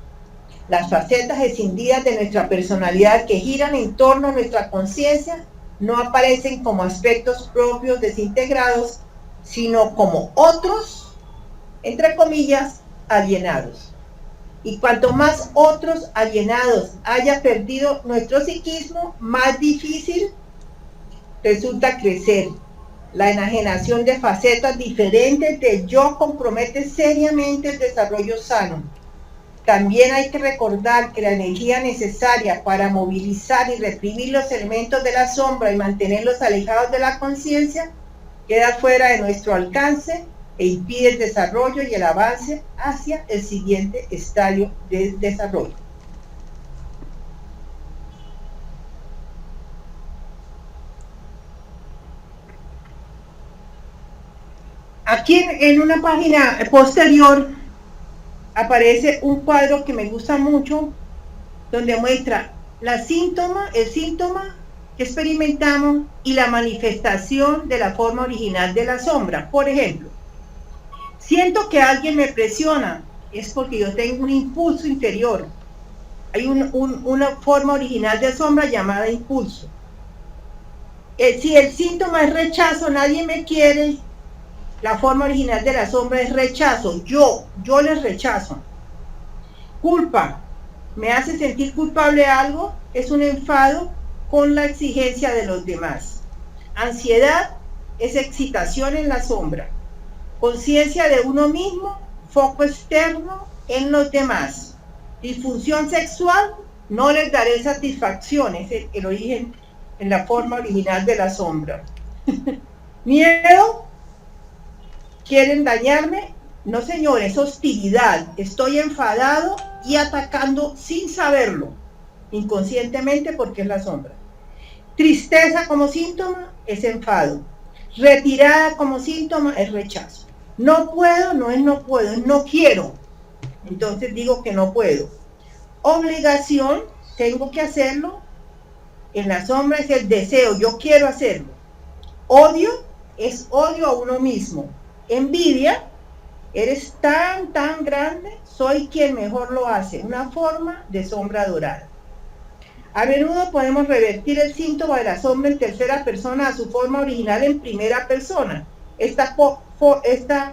Las facetas escindidas de nuestra personalidad que giran en torno a nuestra conciencia no aparecen como aspectos propios desintegrados, sino como otros, entre comillas, alienados. Y cuanto más otros alienados haya perdido nuestro psiquismo, más difícil resulta crecer. La enajenación de facetas diferentes del yo compromete seriamente el desarrollo sano. También hay que recordar que la energía necesaria para movilizar y reprimir los elementos de la sombra y mantenerlos alejados de la conciencia queda fuera de nuestro alcance e impide el desarrollo y el avance hacia el siguiente estadio de desarrollo. Aquí en una página posterior aparece un cuadro que me gusta mucho, donde muestra el síntoma que experimentamos y la manifestación de la forma original de la sombra. Por ejemplo, siento que alguien me presiona, es porque yo tengo un impulso interior. Hay una forma original de sombra llamada impulso. Si el síntoma es rechazo, nadie me quiere, la forma original de la sombra es rechazo, yo les rechazo. Culpa, me hace sentir culpable algo, es un enfado con la exigencia de los demás. Ansiedad es excitación en la sombra. Conciencia de uno mismo, foco externo en los demás. Disfunción sexual, no les daré satisfacción, es el origen en la forma original de la sombra. Miedo, quieren dañarme, no señores, hostilidad, estoy enfadado y atacando sin saberlo, inconscientemente porque es la sombra. Tristeza como síntoma es enfado, retirada como síntoma es rechazo. No puedo, no es no puedo, es no quiero, entonces digo que no puedo. Obligación, tengo que hacerlo, en la sombra es el deseo, yo quiero hacerlo. Odio es odio a uno mismo. Envidia, eres tan grande, soy quien mejor lo hace, una forma de sombra dorada. A menudo podemos revertir el síntoma de la sombra en tercera persona a su forma original en primera persona. Esta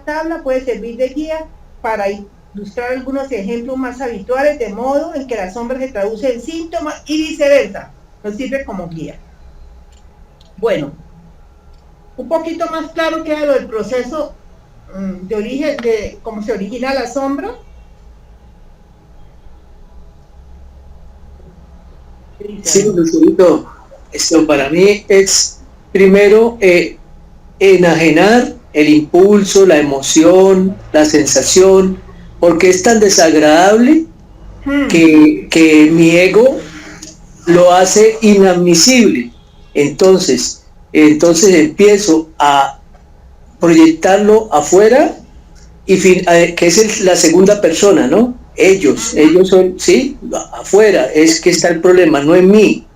tabla puede servir de guía para ilustrar algunos ejemplos más habituales de modo en que la sombra se traduce en síntoma y viceversa. Nos sirve como guía. Bueno, un poquito más claro queda lo del proceso de origen, de cómo se origina la sombra. Sí, Lucerito, esto para mí es primero enajenar el impulso, la emoción, la sensación, porque es tan desagradable que mi ego lo hace inadmisible. Entonces empiezo a proyectarlo afuera, y que es la segunda persona, ¿no? Ellos son, sí, afuera, es que está el problema, no en mí.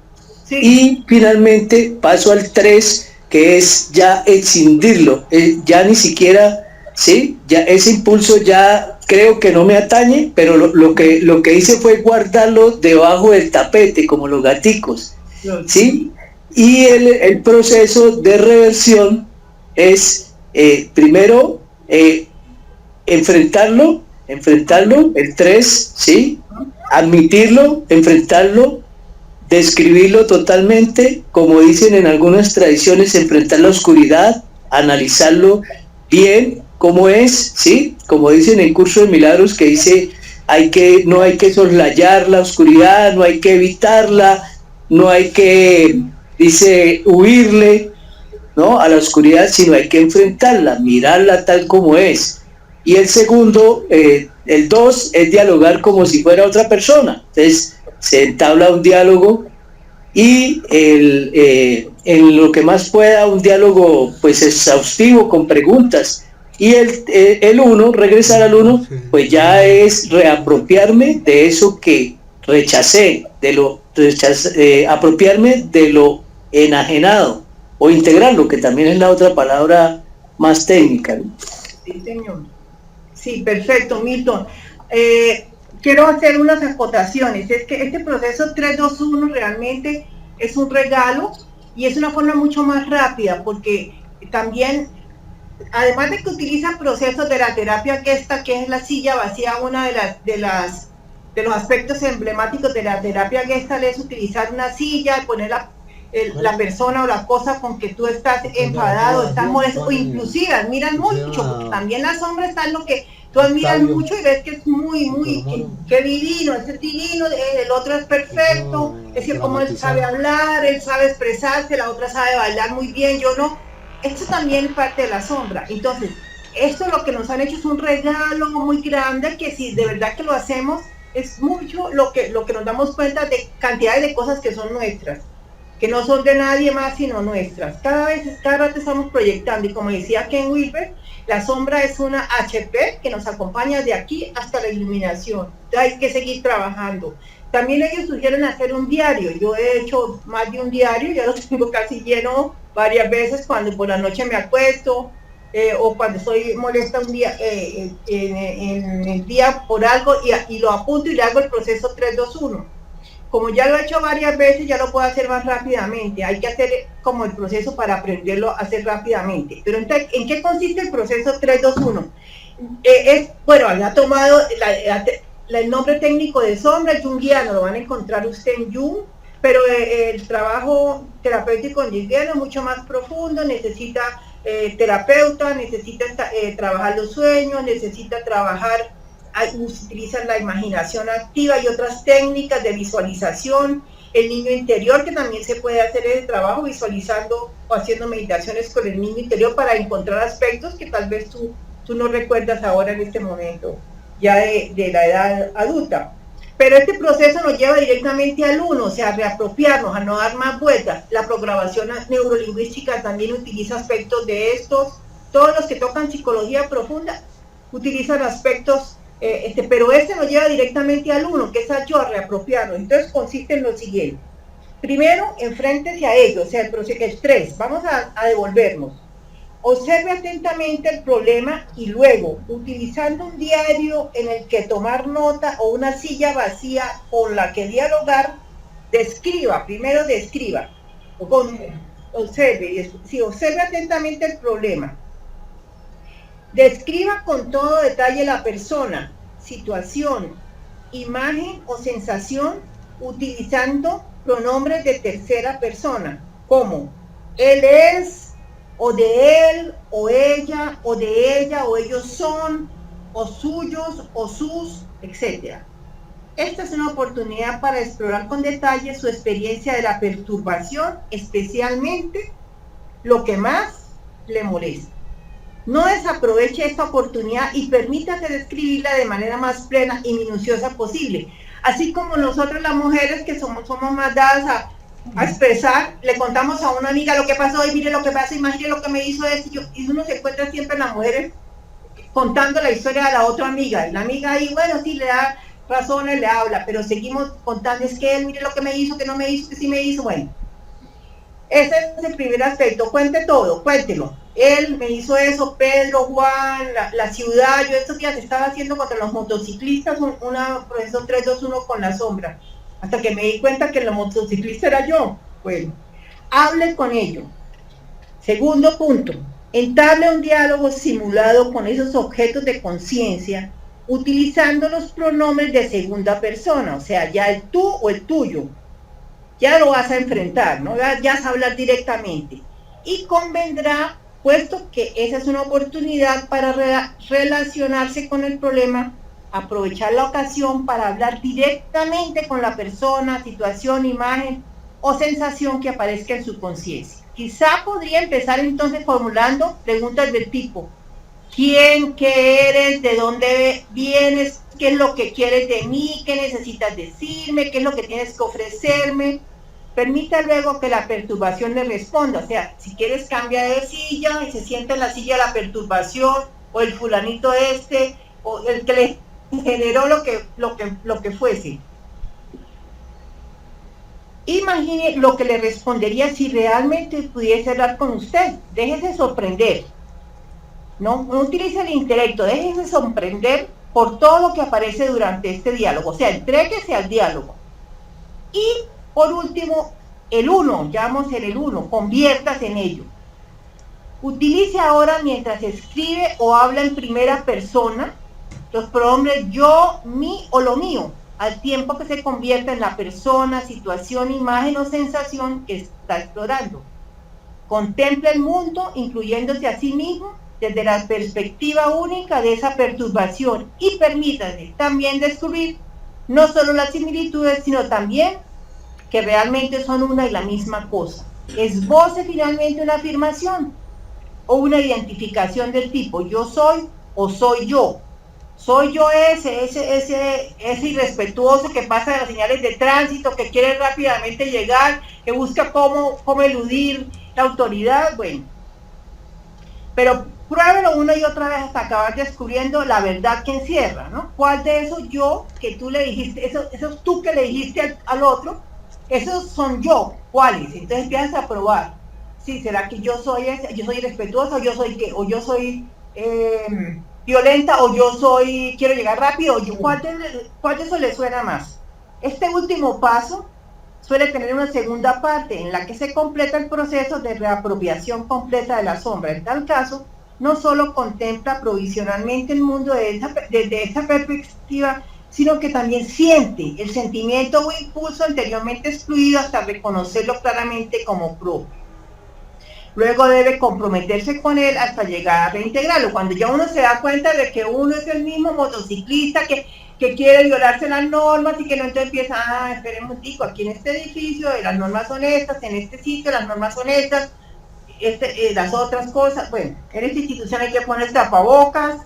Sí. Y finalmente paso al 3, que es ya escindirlo, ya ni siquiera, sí, ya ese impulso ya creo que no me atañe, pero lo que hice fue guardarlo debajo del tapete, como los gaticos, ¿sí? Y el proceso de reversión es, primero, enfrentarlo, el 3, ¿sí? Admitirlo, enfrentarlo, describirlo totalmente, como dicen en algunas tradiciones, enfrentar la oscuridad, analizarlo bien, cómo es, ¿sí? Como dicen en Curso de Milagros, que dice, no hay que soslayar la oscuridad, no hay que evitarla, no hay que, dice, huirle, ¿no? A la oscuridad, sino hay que enfrentarla, mirarla tal como es. Y el segundo, el 2, es dialogar como si fuera otra persona. Entonces se entabla un diálogo y en lo que más pueda, un diálogo pues exhaustivo con preguntas. Y el 1, regresar al 1, pues ya es reapropiarme de eso que rechacé, apropiarme de lo enajenado, o integrarlo, que también es la otra palabra más técnica, ¿no? Sí, señor. Sí, perfecto, Milton. Quiero hacer unas acotaciones. Es que este proceso 3-2-1 realmente es un regalo y es una forma mucho más rápida, porque también, además de que utiliza procesos de la terapia Gestalt, que es la silla vacía, una de los aspectos emblemáticos de la terapia Gestalt es utilizar una silla, poner la persona o la cosa con que tú estás enfadado, estás molesto, o inclusive admiran mucho, porque también la sombra está en lo que tú admiras mucho y ves que es muy, qué divino, ese es divino, el otro es perfecto, es que como él sabe hablar, él sabe expresarse, la otra sabe bailar muy bien, yo no. Esto también es parte de la sombra. Entonces, esto lo que nos han hecho es un regalo muy grande, que si de verdad que lo hacemos, es mucho lo que nos damos cuenta de cantidades de cosas que son nuestras, que no son de nadie más sino nuestras. Cada rato estamos proyectando, y como decía Ken Wilber, la sombra es una HP que nos acompaña de aquí hasta la iluminación. Entonces hay que seguir trabajando. También ellos sugieren hacer un diario. Yo he hecho más de un diario, ya lo tengo casi lleno varias veces, cuando por la noche me acuesto, o cuando estoy molesta un día, en el día por algo, y lo apunto y le hago el proceso 3-2-1. Como ya lo he hecho varias veces, ya lo puedo hacer más rápidamente. Hay que hacer como el proceso para aprenderlo a hacer rápidamente. Pero entonces, ¿en qué consiste el proceso 3-2-1? Bueno, había tomado el nombre técnico de sombra junguiano, lo van a encontrar usted en Jung. pero el trabajo terapéutico individual es mucho más profundo, necesita terapeuta, necesita trabajar los sueños, necesita trabajar, utilizan la imaginación activa y otras técnicas de visualización, el niño interior, que también se puede hacer el trabajo visualizando o haciendo meditaciones con el niño interior para encontrar aspectos que tal vez tú no recuerdas ahora en este momento, ya de la edad adulta. Pero este proceso nos lleva directamente al uno, o sea, a reapropiarnos, a no dar más vueltas. La programación neurolingüística también utiliza aspectos de estos. Todos los que tocan psicología profunda utilizan aspectos, pero este nos lleva directamente al uno, que es al yo, a reapropiarnos. Entonces consiste en lo siguiente. Primero, enfréntese a ello, o sea, el 3, vamos a devolvernos. Observe atentamente el problema y luego, utilizando un diario en el que tomar nota o una silla vacía con la que dialogar, primero describa, observe atentamente el problema. Describa con todo detalle la persona, situación, imagen o sensación utilizando pronombres de tercera persona, como él es, o de él, o ella, o ellos son, o suyos, o sus, etc. Esta es una oportunidad para explorar con detalle su experiencia de la perturbación, especialmente lo que más le molesta. No desaproveche esta oportunidad y permítase describirla de manera más plena y minuciosa posible. Así como nosotros las mujeres que somos más dadas a expresar, le contamos a una amiga lo que pasó y mire lo que pasa, imagine lo que me hizo esto, y uno se encuentra siempre en las mujeres contando la historia de la otra amiga, y la amiga ahí, bueno, sí le da razones, le habla, pero seguimos contando, es que él, mire lo que me hizo, que no me hizo, que sí me hizo, bueno. Ese es el primer aspecto, cuente todo, cuéntelo. Él me hizo eso, Pedro, Juan, la ciudad, yo estos días estaba haciendo contra los motociclistas una proceso 3-2-1 con la sombra, hasta que me di cuenta que el motociclista era yo. Bueno, hable con ellos. Segundo punto, entable un diálogo simulado con esos objetos de conciencia, utilizando los pronombres de segunda persona, o sea, ya el tú o el tuyo. Ya lo vas a enfrentar, ¿no? Ya vas a hablar directamente. Y convendrá, puesto que esa es una oportunidad para relacionarse con el problema, aprovechar la ocasión para hablar directamente con la persona, situación, imagen o sensación que aparezca en su conciencia. Quizá podría empezar entonces formulando preguntas del tipo: ¿quién, qué eres, de dónde vienes, qué es lo que quieres de mí, qué necesitas decirme, qué es lo que tienes que ofrecerme? Permita luego que la perturbación le responda, o sea, si quieres cambia de silla y se sienta en la silla la perturbación, o el fulanito o el que le generó lo que fuese. Imagine lo que le respondería si realmente pudiese hablar con usted. Déjese sorprender. No utilice el intelecto, déjese sorprender por todo lo que aparece durante este diálogo, o sea, entréguese al diálogo. Y por último, el uno, llamamos el uno, conviértase en ello. Utilice ahora, mientras escribe o habla en primera persona, los pronombres yo, mi o lo mío, al tiempo que se convierta en la persona, situación, imagen o sensación que está explorando. Contempla el mundo, incluyéndose a sí mismo, desde la perspectiva única de esa perturbación, y permítase también descubrir no solo las similitudes, sino también que realmente son una y la misma cosa. Esboce finalmente una afirmación o una identificación del tipo yo soy o soy yo. Soy yo ese irrespetuoso que pasa de las señales de tránsito, que quiere rápidamente llegar, que busca cómo eludir la autoridad. Bueno, pero pruébelo una y otra vez hasta acabar descubriendo la verdad que encierra, ¿no? ¿Cuál de esos yo que tú le dijiste, esos tú que le dijiste al otro, esos son yo? ¿Cuáles? Entonces empiezas a probar. Sí, ¿será que yo soy irrespetuosa, o yo soy qué? O yo soy violenta, o yo quiero llegar rápido, o ¿cuál de eso le suena más? Este último paso suele tener una segunda parte en la que se completa el proceso de reapropiación completa de la sombra. En tal caso, no solo contempla provisionalmente el mundo desde esta perspectiva, sino que también siente el sentimiento o impulso anteriormente excluido hasta reconocerlo claramente como propio. Luego debe comprometerse con él hasta llegar a reintegrarlo. Cuando ya uno se da cuenta de que uno es el mismo motociclista que quiere violarse las normas y que no, entonces empieza, esperemos, digo, aquí en este edificio las normas son estas, en este sitio las normas son estas, las otras cosas, bueno, en esta institución hay que poner tapabocas,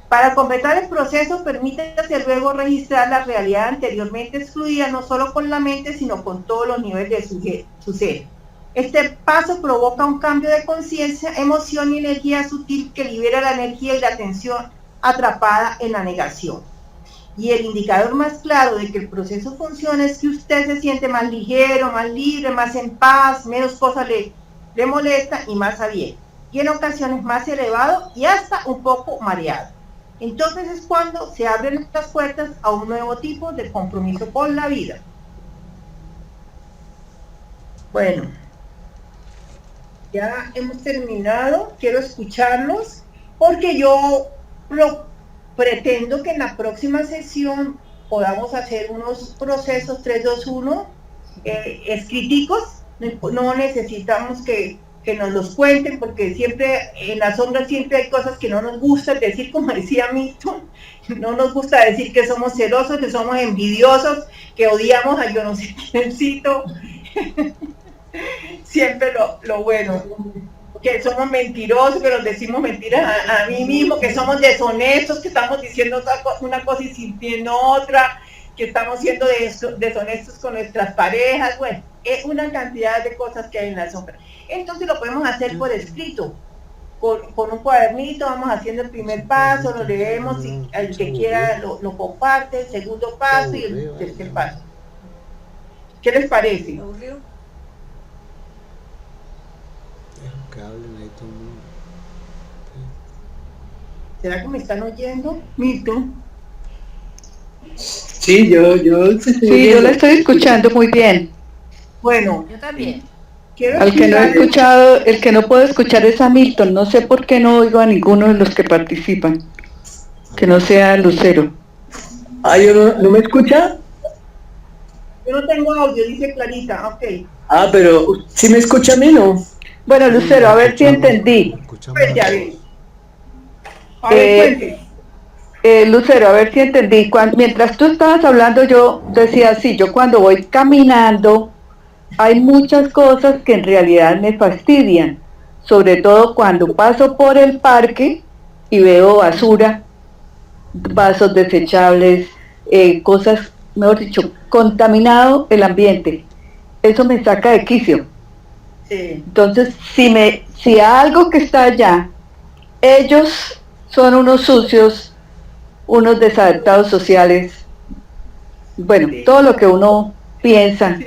Para completar el proceso, permítase luego registrar la realidad anteriormente excluida, no solo con la mente, sino con todos los niveles de su ser. Este paso provoca un cambio de conciencia, emoción y energía sutil que libera la energía y la atención atrapada en la negación. Y el indicador más claro de que el proceso funciona es que usted se siente más ligero, más libre, más en paz, menos cosas le molesta y más abierto. Y en ocasiones más elevado y hasta un poco mareado. Entonces es cuando se abren las puertas a un nuevo tipo de compromiso con la vida. Bueno, ya hemos terminado, quiero escucharlos, porque yo pretendo que en la próxima sesión podamos hacer unos procesos 3, 2, 1 escriticos, no necesitamos que nos los cuenten, porque siempre en la sombra siempre hay cosas que no nos gusta decir, como decía Milton, no nos gusta decir que somos celosos, que somos envidiosos, que odiamos a yo no sé quiéncito, siempre lo bueno, que somos mentirosos, que nos decimos mentiras a mí mismo, que somos deshonestos, que estamos diciendo una cosa y sintiendo otra, que estamos siendo deshonestos con nuestras parejas, bueno, es una cantidad de cosas que hay en la sombra. Entonces lo podemos hacer por escrito, con un cuadernito, vamos haciendo el primer paso, lo leemos, y el que quiera lo comparte, el segundo paso y el tercer paso. ¿Qué les parece? Que hablen ahí todo el mundo. ¿Será que me están oyendo? Milton. Sí, yo lo estoy escuchando muy bien. Bueno, Yo también. Al que no he escuchado, el que no puedo escuchar es a Milton. No sé por qué no oigo a ninguno de los que participan. Que no sea Lucero. ¿No me escucha? Yo no tengo audio, dice Clarita, ok. Pero ¿sí me escucha a mí, no? Bueno, Lucero, a ver si entendí. Pues ya ves. A ver, cuente. Lucero, a ver si entendí. Mientras tú estabas hablando, yo decía, sí, yo cuando voy caminando, hay muchas cosas que en realidad me fastidian, sobre todo cuando paso por el parque y veo basura, vasos desechables, cosas, mejor dicho, contaminado el ambiente. Eso me saca de quicio. Sí. Entonces, si algo que está allá, ellos son unos sucios, unos desadaptados sociales, bueno, todo lo que uno piensa.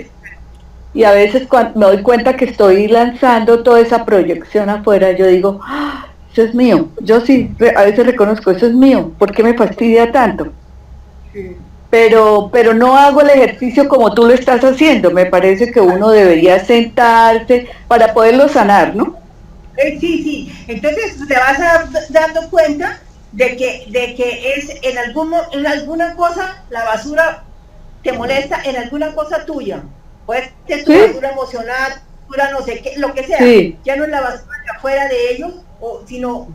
Y a veces cuando me doy cuenta que estoy lanzando toda esa proyección afuera, yo digo, eso es mío. Yo sí, a veces reconozco, eso es mío. ¿Por qué me fastidia tanto? Sí. Pero no hago el ejercicio como tú lo estás haciendo. Me parece que uno debería sentarse para poderlo sanar, ¿no? Sí. Entonces te vas dando cuenta de que es en alguna cosa la basura te molesta, en alguna cosa tuya. Puede ser tu basura emocional, basura no sé qué, lo que sea. Sí. Ya no es la basura de afuera de ellos, sino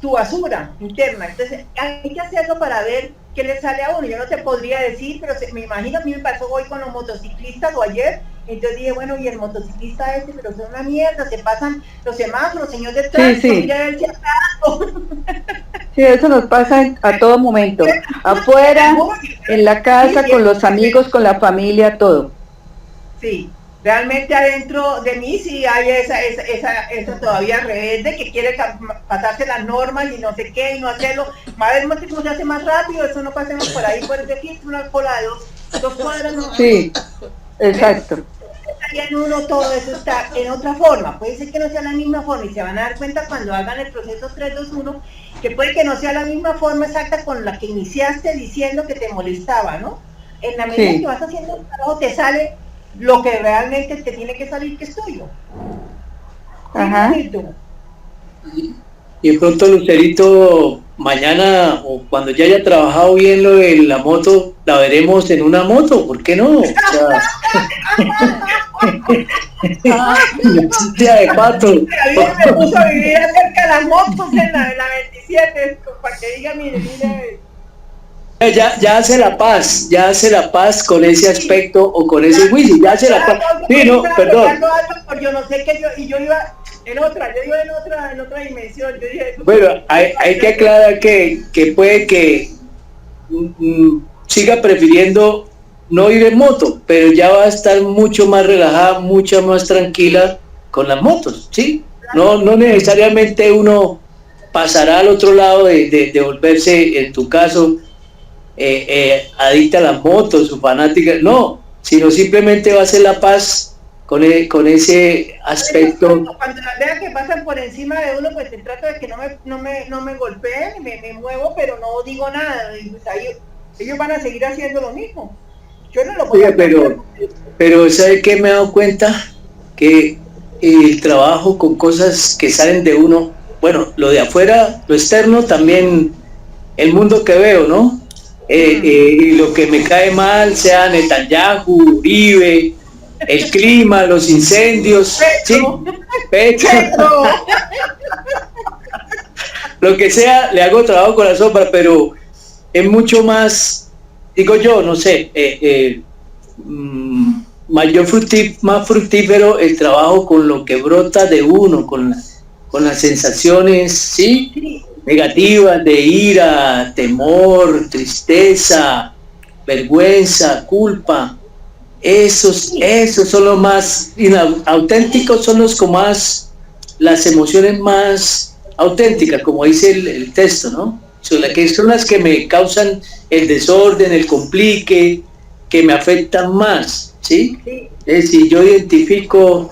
tu basura interna. Entonces hay que hacerlo para ver qué le sale a uno. Yo no te podría decir, pero me imagino, a mí me pasó hoy con los motociclistas o ayer. Entonces dije, bueno, y el motociclista pero son una mierda, se pasan los semáforos, señor de tránsito, mira a ver si está algo. Sí, eso nos pasa a todo momento, afuera, en la casa, con los amigos, con la familia, todo. Sí, realmente adentro de mí sí hay esa todavía rebelde que quiere pasarse las normas y no sé qué, y no hacerlo. Madre mía, se hace más rápido, eso no pasemos por ahí, por ese filtro, una cola de dos cuadras. No. Sí, exacto. En uno todo eso está en otra forma, puede ser que no sea la misma forma y se van a dar cuenta cuando hagan el proceso 3-2-1 que puede que no sea la misma forma exacta con la que iniciaste diciendo que te molestaba, ¿no? En la medida que vas haciendo el trabajo te sale lo que realmente te tiene que salir, que es tuyo. Ajá. Y de pronto, Lucerito, mañana o cuando ya haya trabajado bien lo de la moto, la veremos en una moto, ¿por qué no? O sea, de pato. Me puso a vivir cerca de las motos en la 27, para que diga, mire. Ya hace la paz con ese aspecto o con ese juicio, ya hace la paz. Sí, no, perdón. Yo no sé qué yo iba en otra dimensión. Yo dije, bueno, hay que aclarar que puede que siga prefiriendo no ir en moto, pero ya va a estar mucho más relajada, mucho más tranquila con las motos, ¿sí? No necesariamente uno pasará al otro lado de volverse, en tu caso, adicta a las motos o fanática, no, sino simplemente va a ser la paz con ese aspecto. Cuando las vean que pasan por encima de uno, pues trato de que no me golpeen, me muevo, pero no digo nada. Y pues ahí, ellos van a seguir haciendo lo mismo. Yo no lo puedo hacer. Pero ¿sabe qué me he dado cuenta? Que el trabajo con cosas que salen de uno, bueno, lo de afuera, lo externo, también el mundo que veo, ¿no? Y lo que me cae mal, sea Netanyahu, Uribe, el clima, los incendios, Petro. Lo que sea, le hago trabajo con la sombra, pero es mucho más, digo yo, no sé, más fructífero el trabajo con lo que brota de uno, con las sensaciones, ¿sí? Negativas de ira, temor, tristeza, vergüenza, culpa. Esos son los más auténticos, son los como más, las emociones más auténticas, como dice el texto, ¿no? Son las que me causan el desorden, el complique, que me afectan más, ¿sí? Es decir, yo identifico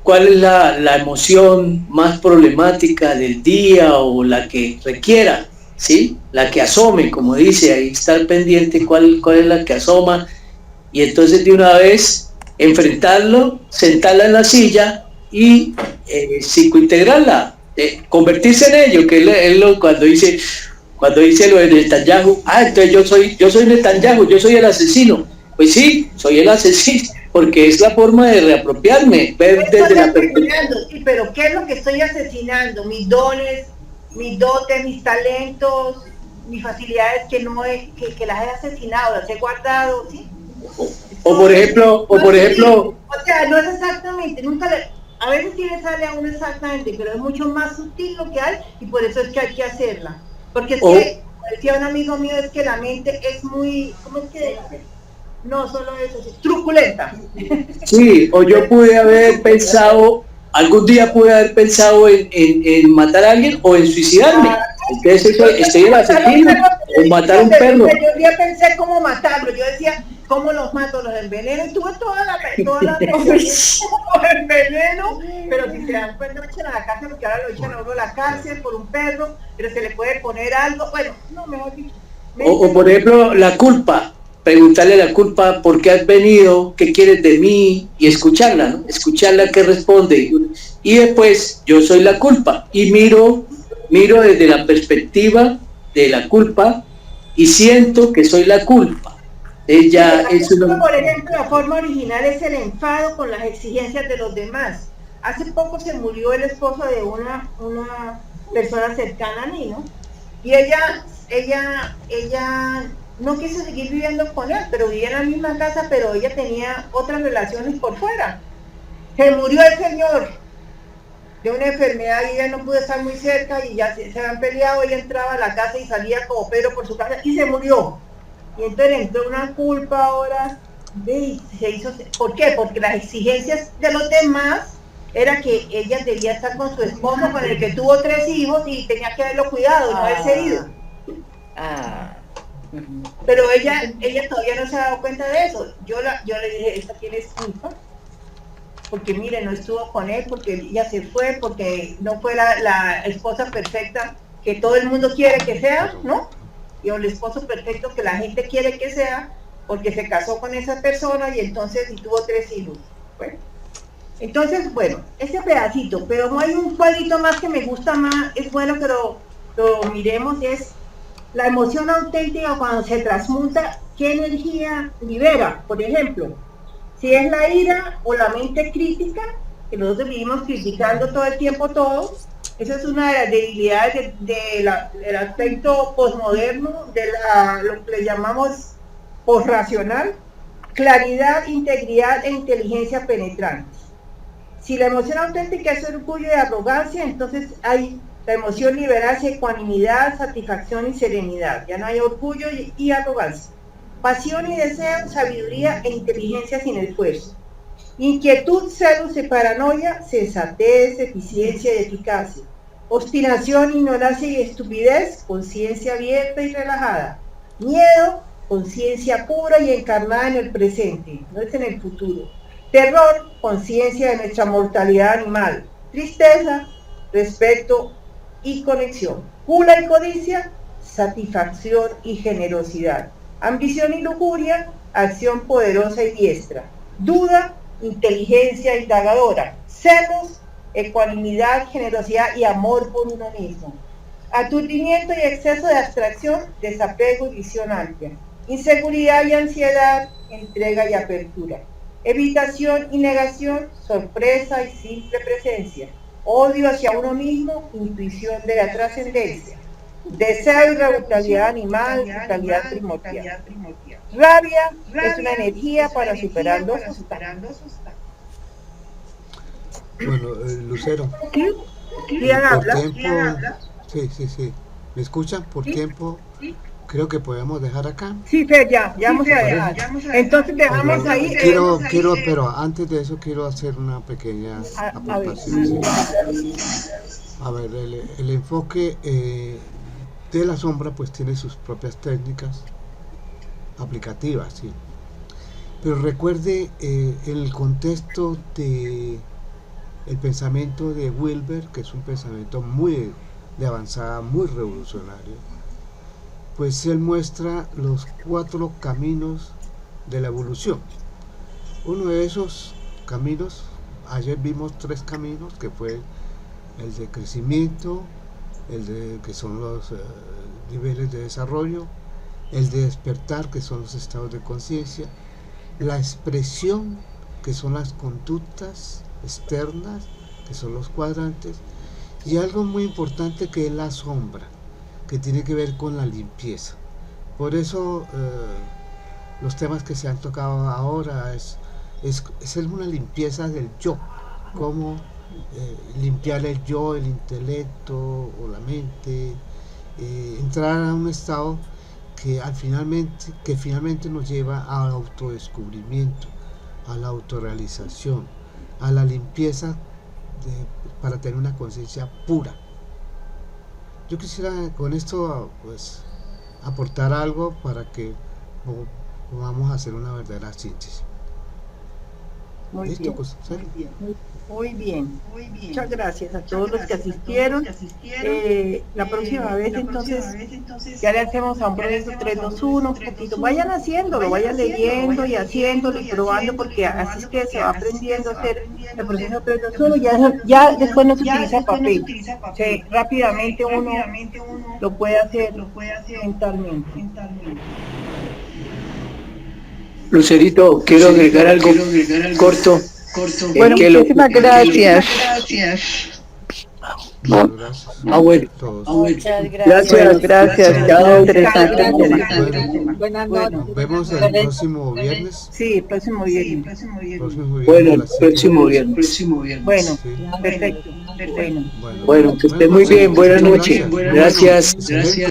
cuál es la emoción más problemática del día o la que requiera, ¿sí? La que asome, como dice, ahí estar pendiente cuál es la que asoma, y entonces de una vez enfrentarlo, sentarla en la silla y psicointegrarla, convertirse en ello, que es cuando dice lo de Netanyahu, entonces yo soy Netanyahu, yo soy el asesino. Pues sí, soy el asesino, porque es la forma de reapropiarme, ver desde la perspectiva. Sí, pero ¿qué es lo que estoy asesinando? Mis dones, mis dotes, mis talentos, mis facilidades que las he asesinado, las he guardado, ¿sí? O por ejemplo, o sea, no es exactamente, a veces sí le sale a uno exactamente, pero es mucho más sutil lo que hay, y por eso es que hay que hacerla. Porque es que, decía un amigo mío, es que la mente es muy, ¿cómo es que dice? No, solo eso, es truculenta. Sí, o yo pude haber pensado, algún día pude haber pensado en matar a alguien o en suicidarme. Entonces estoy en el asesino, o matar a un perro. Yo un día pensé cómo matarlo, yo decía, ¿cómo los mato? Los enveneno, y tuve toda la los enveneno, pero si se dan cuenta, lo echan a la cárcel, porque ahora lo echan a uno a la cárcel por un perro, pero se le puede poner algo, bueno, no, mejor dicho. O por ejemplo, la culpa. Preguntarle la culpa, ¿por qué has venido? ¿Qué quieres de mí? Y escucharla, ¿no? Escucharla que responde. Y después, yo soy la culpa. Y miro desde la perspectiva de la culpa y siento que soy la culpa. Ella es una... Por ejemplo, la forma original es el enfado con las exigencias de los demás. Hace poco se murió el esposo de una persona cercana a mí, ¿no? Y ella no quiso seguir viviendo con él, pero vivía en la misma casa, pero ella tenía otras relaciones por fuera. Se murió el señor de una enfermedad y ella no pudo estar muy cerca y ya se habían peleado, ella entraba a la casa y salía como Pedro por su casa y se murió. Y entonces entró una culpa ahora, y se hizo, ¿por qué? Porque las exigencias de los demás era que ella debía estar con su esposo, con el que tuvo 3 hijos y tenía que haberlo cuidado, no haberse ido. Pero ella todavía no se ha dado cuenta de eso. Yo le dije, esta tienes culpa, porque mire, no estuvo con él, porque ella se fue, porque no fue la esposa perfecta que todo el mundo quiere que sea, ¿no? Y el esposo perfecto que la gente quiere que sea, porque se casó con esa persona y entonces y tuvo 3 hijos. Bueno, Entonces, bueno, ese pedacito, pero no hay un cuadrito más que me gusta más, es bueno que lo miremos, es la emoción auténtica cuando se transmuta, ¿qué energía libera? Por ejemplo, si es la ira o la mente crítica, que nosotros vivimos criticando todo el tiempo todo, esa es una de las debilidades del aspecto posmoderno, lo que le llamamos posracional, claridad, integridad e inteligencia penetrantes. Si la emoción auténtica es orgullo y arrogancia, entonces hay la emoción liberada hacia ecuanimidad, satisfacción y serenidad. Ya no hay orgullo y arrogancia. Pasión y deseo, sabiduría e inteligencia sin esfuerzo. Inquietud, celos y paranoia, sensatez, eficiencia y eficacia. Obstinación, ignorancia y estupidez, conciencia abierta y relajada. Miedo, conciencia pura y encarnada en el presente, no es en el futuro. Terror, conciencia de nuestra mortalidad animal. Tristeza, respeto y conexión. Gula y codicia, satisfacción y generosidad. Ambición y lujuria, acción poderosa y diestra. Duda, inteligencia indagadora. Celos, ecuanimidad, generosidad y amor por uno mismo. Aturdimiento y exceso de abstracción, desapego y visión amplia. Inseguridad y ansiedad, entrega y apertura. Evitación y negación, sorpresa y simple presencia. Odio hacia uno mismo, intuición de la trascendencia. Deseo y brutalidad animal, brutalidad primordial. Rabia es una energía para superar los obstáculos. Bueno, Lucero, ¿Quién por habla? tiempo, sí, ¿me escuchan? Por tiempo, creo que podemos dejar acá. Sí, Fer, ya vamos a dejar. Entonces dejamos Pero ahí. pero antes de eso quiero hacer una pequeña aportación. Sí. A ver, el enfoque de la sombra pues tiene sus propias técnicas aplicativas, sí. Pero recuerde el contexto de el pensamiento de Wilber, que es un pensamiento muy de avanzada, muy revolucionario, pues él muestra los 4 caminos de la evolución. Uno de esos caminos, ayer vimos 3 caminos, que fue el de crecimiento, que son los niveles de desarrollo, el de despertar, que son los estados de conciencia, la expresión, que son las conductas externas, que son los cuadrantes, y algo muy importante que es la sombra, que tiene que ver con la limpieza. Por eso los temas que se han tocado ahora es una limpieza del yo, cómo limpiar el yo, el intelecto o la mente, entrar a un estado que finalmente nos lleva al autodescubrimiento, a la autorrealización, a la limpieza para tener una conciencia pura. Yo quisiera con esto pues aportar algo para que podamos hacer una verdadera síntesis. Muy ¿Listo? bien, Pues, ¿sí? muy bien. Muchas gracias a todos los que asistieron. La próxima vez entonces ya le hacemos a un proceso 3, 2, 1, un poquito. Vayan haciéndolo, vayan leyendo y haciéndolo y probando, porque así es que se va aprendiendo a hacer el proceso 3, 2, 1. Ya después no se utiliza papel. Rápidamente uno lo puede hacer mentalmente. Lucerito, quiero agregar algo corto. Bueno, muchísimas gracias. Bueno, gracias. Bueno. Todos. Muchas Gracias. Chao. Interesante. Bueno, nos vemos el próximo viernes. Sí, próximo viernes. Bueno, el próximo viernes. Bueno, Sí. perfecto. Bueno. Bueno, que esté muy bien. Buenas noches. Gracias. Excelente.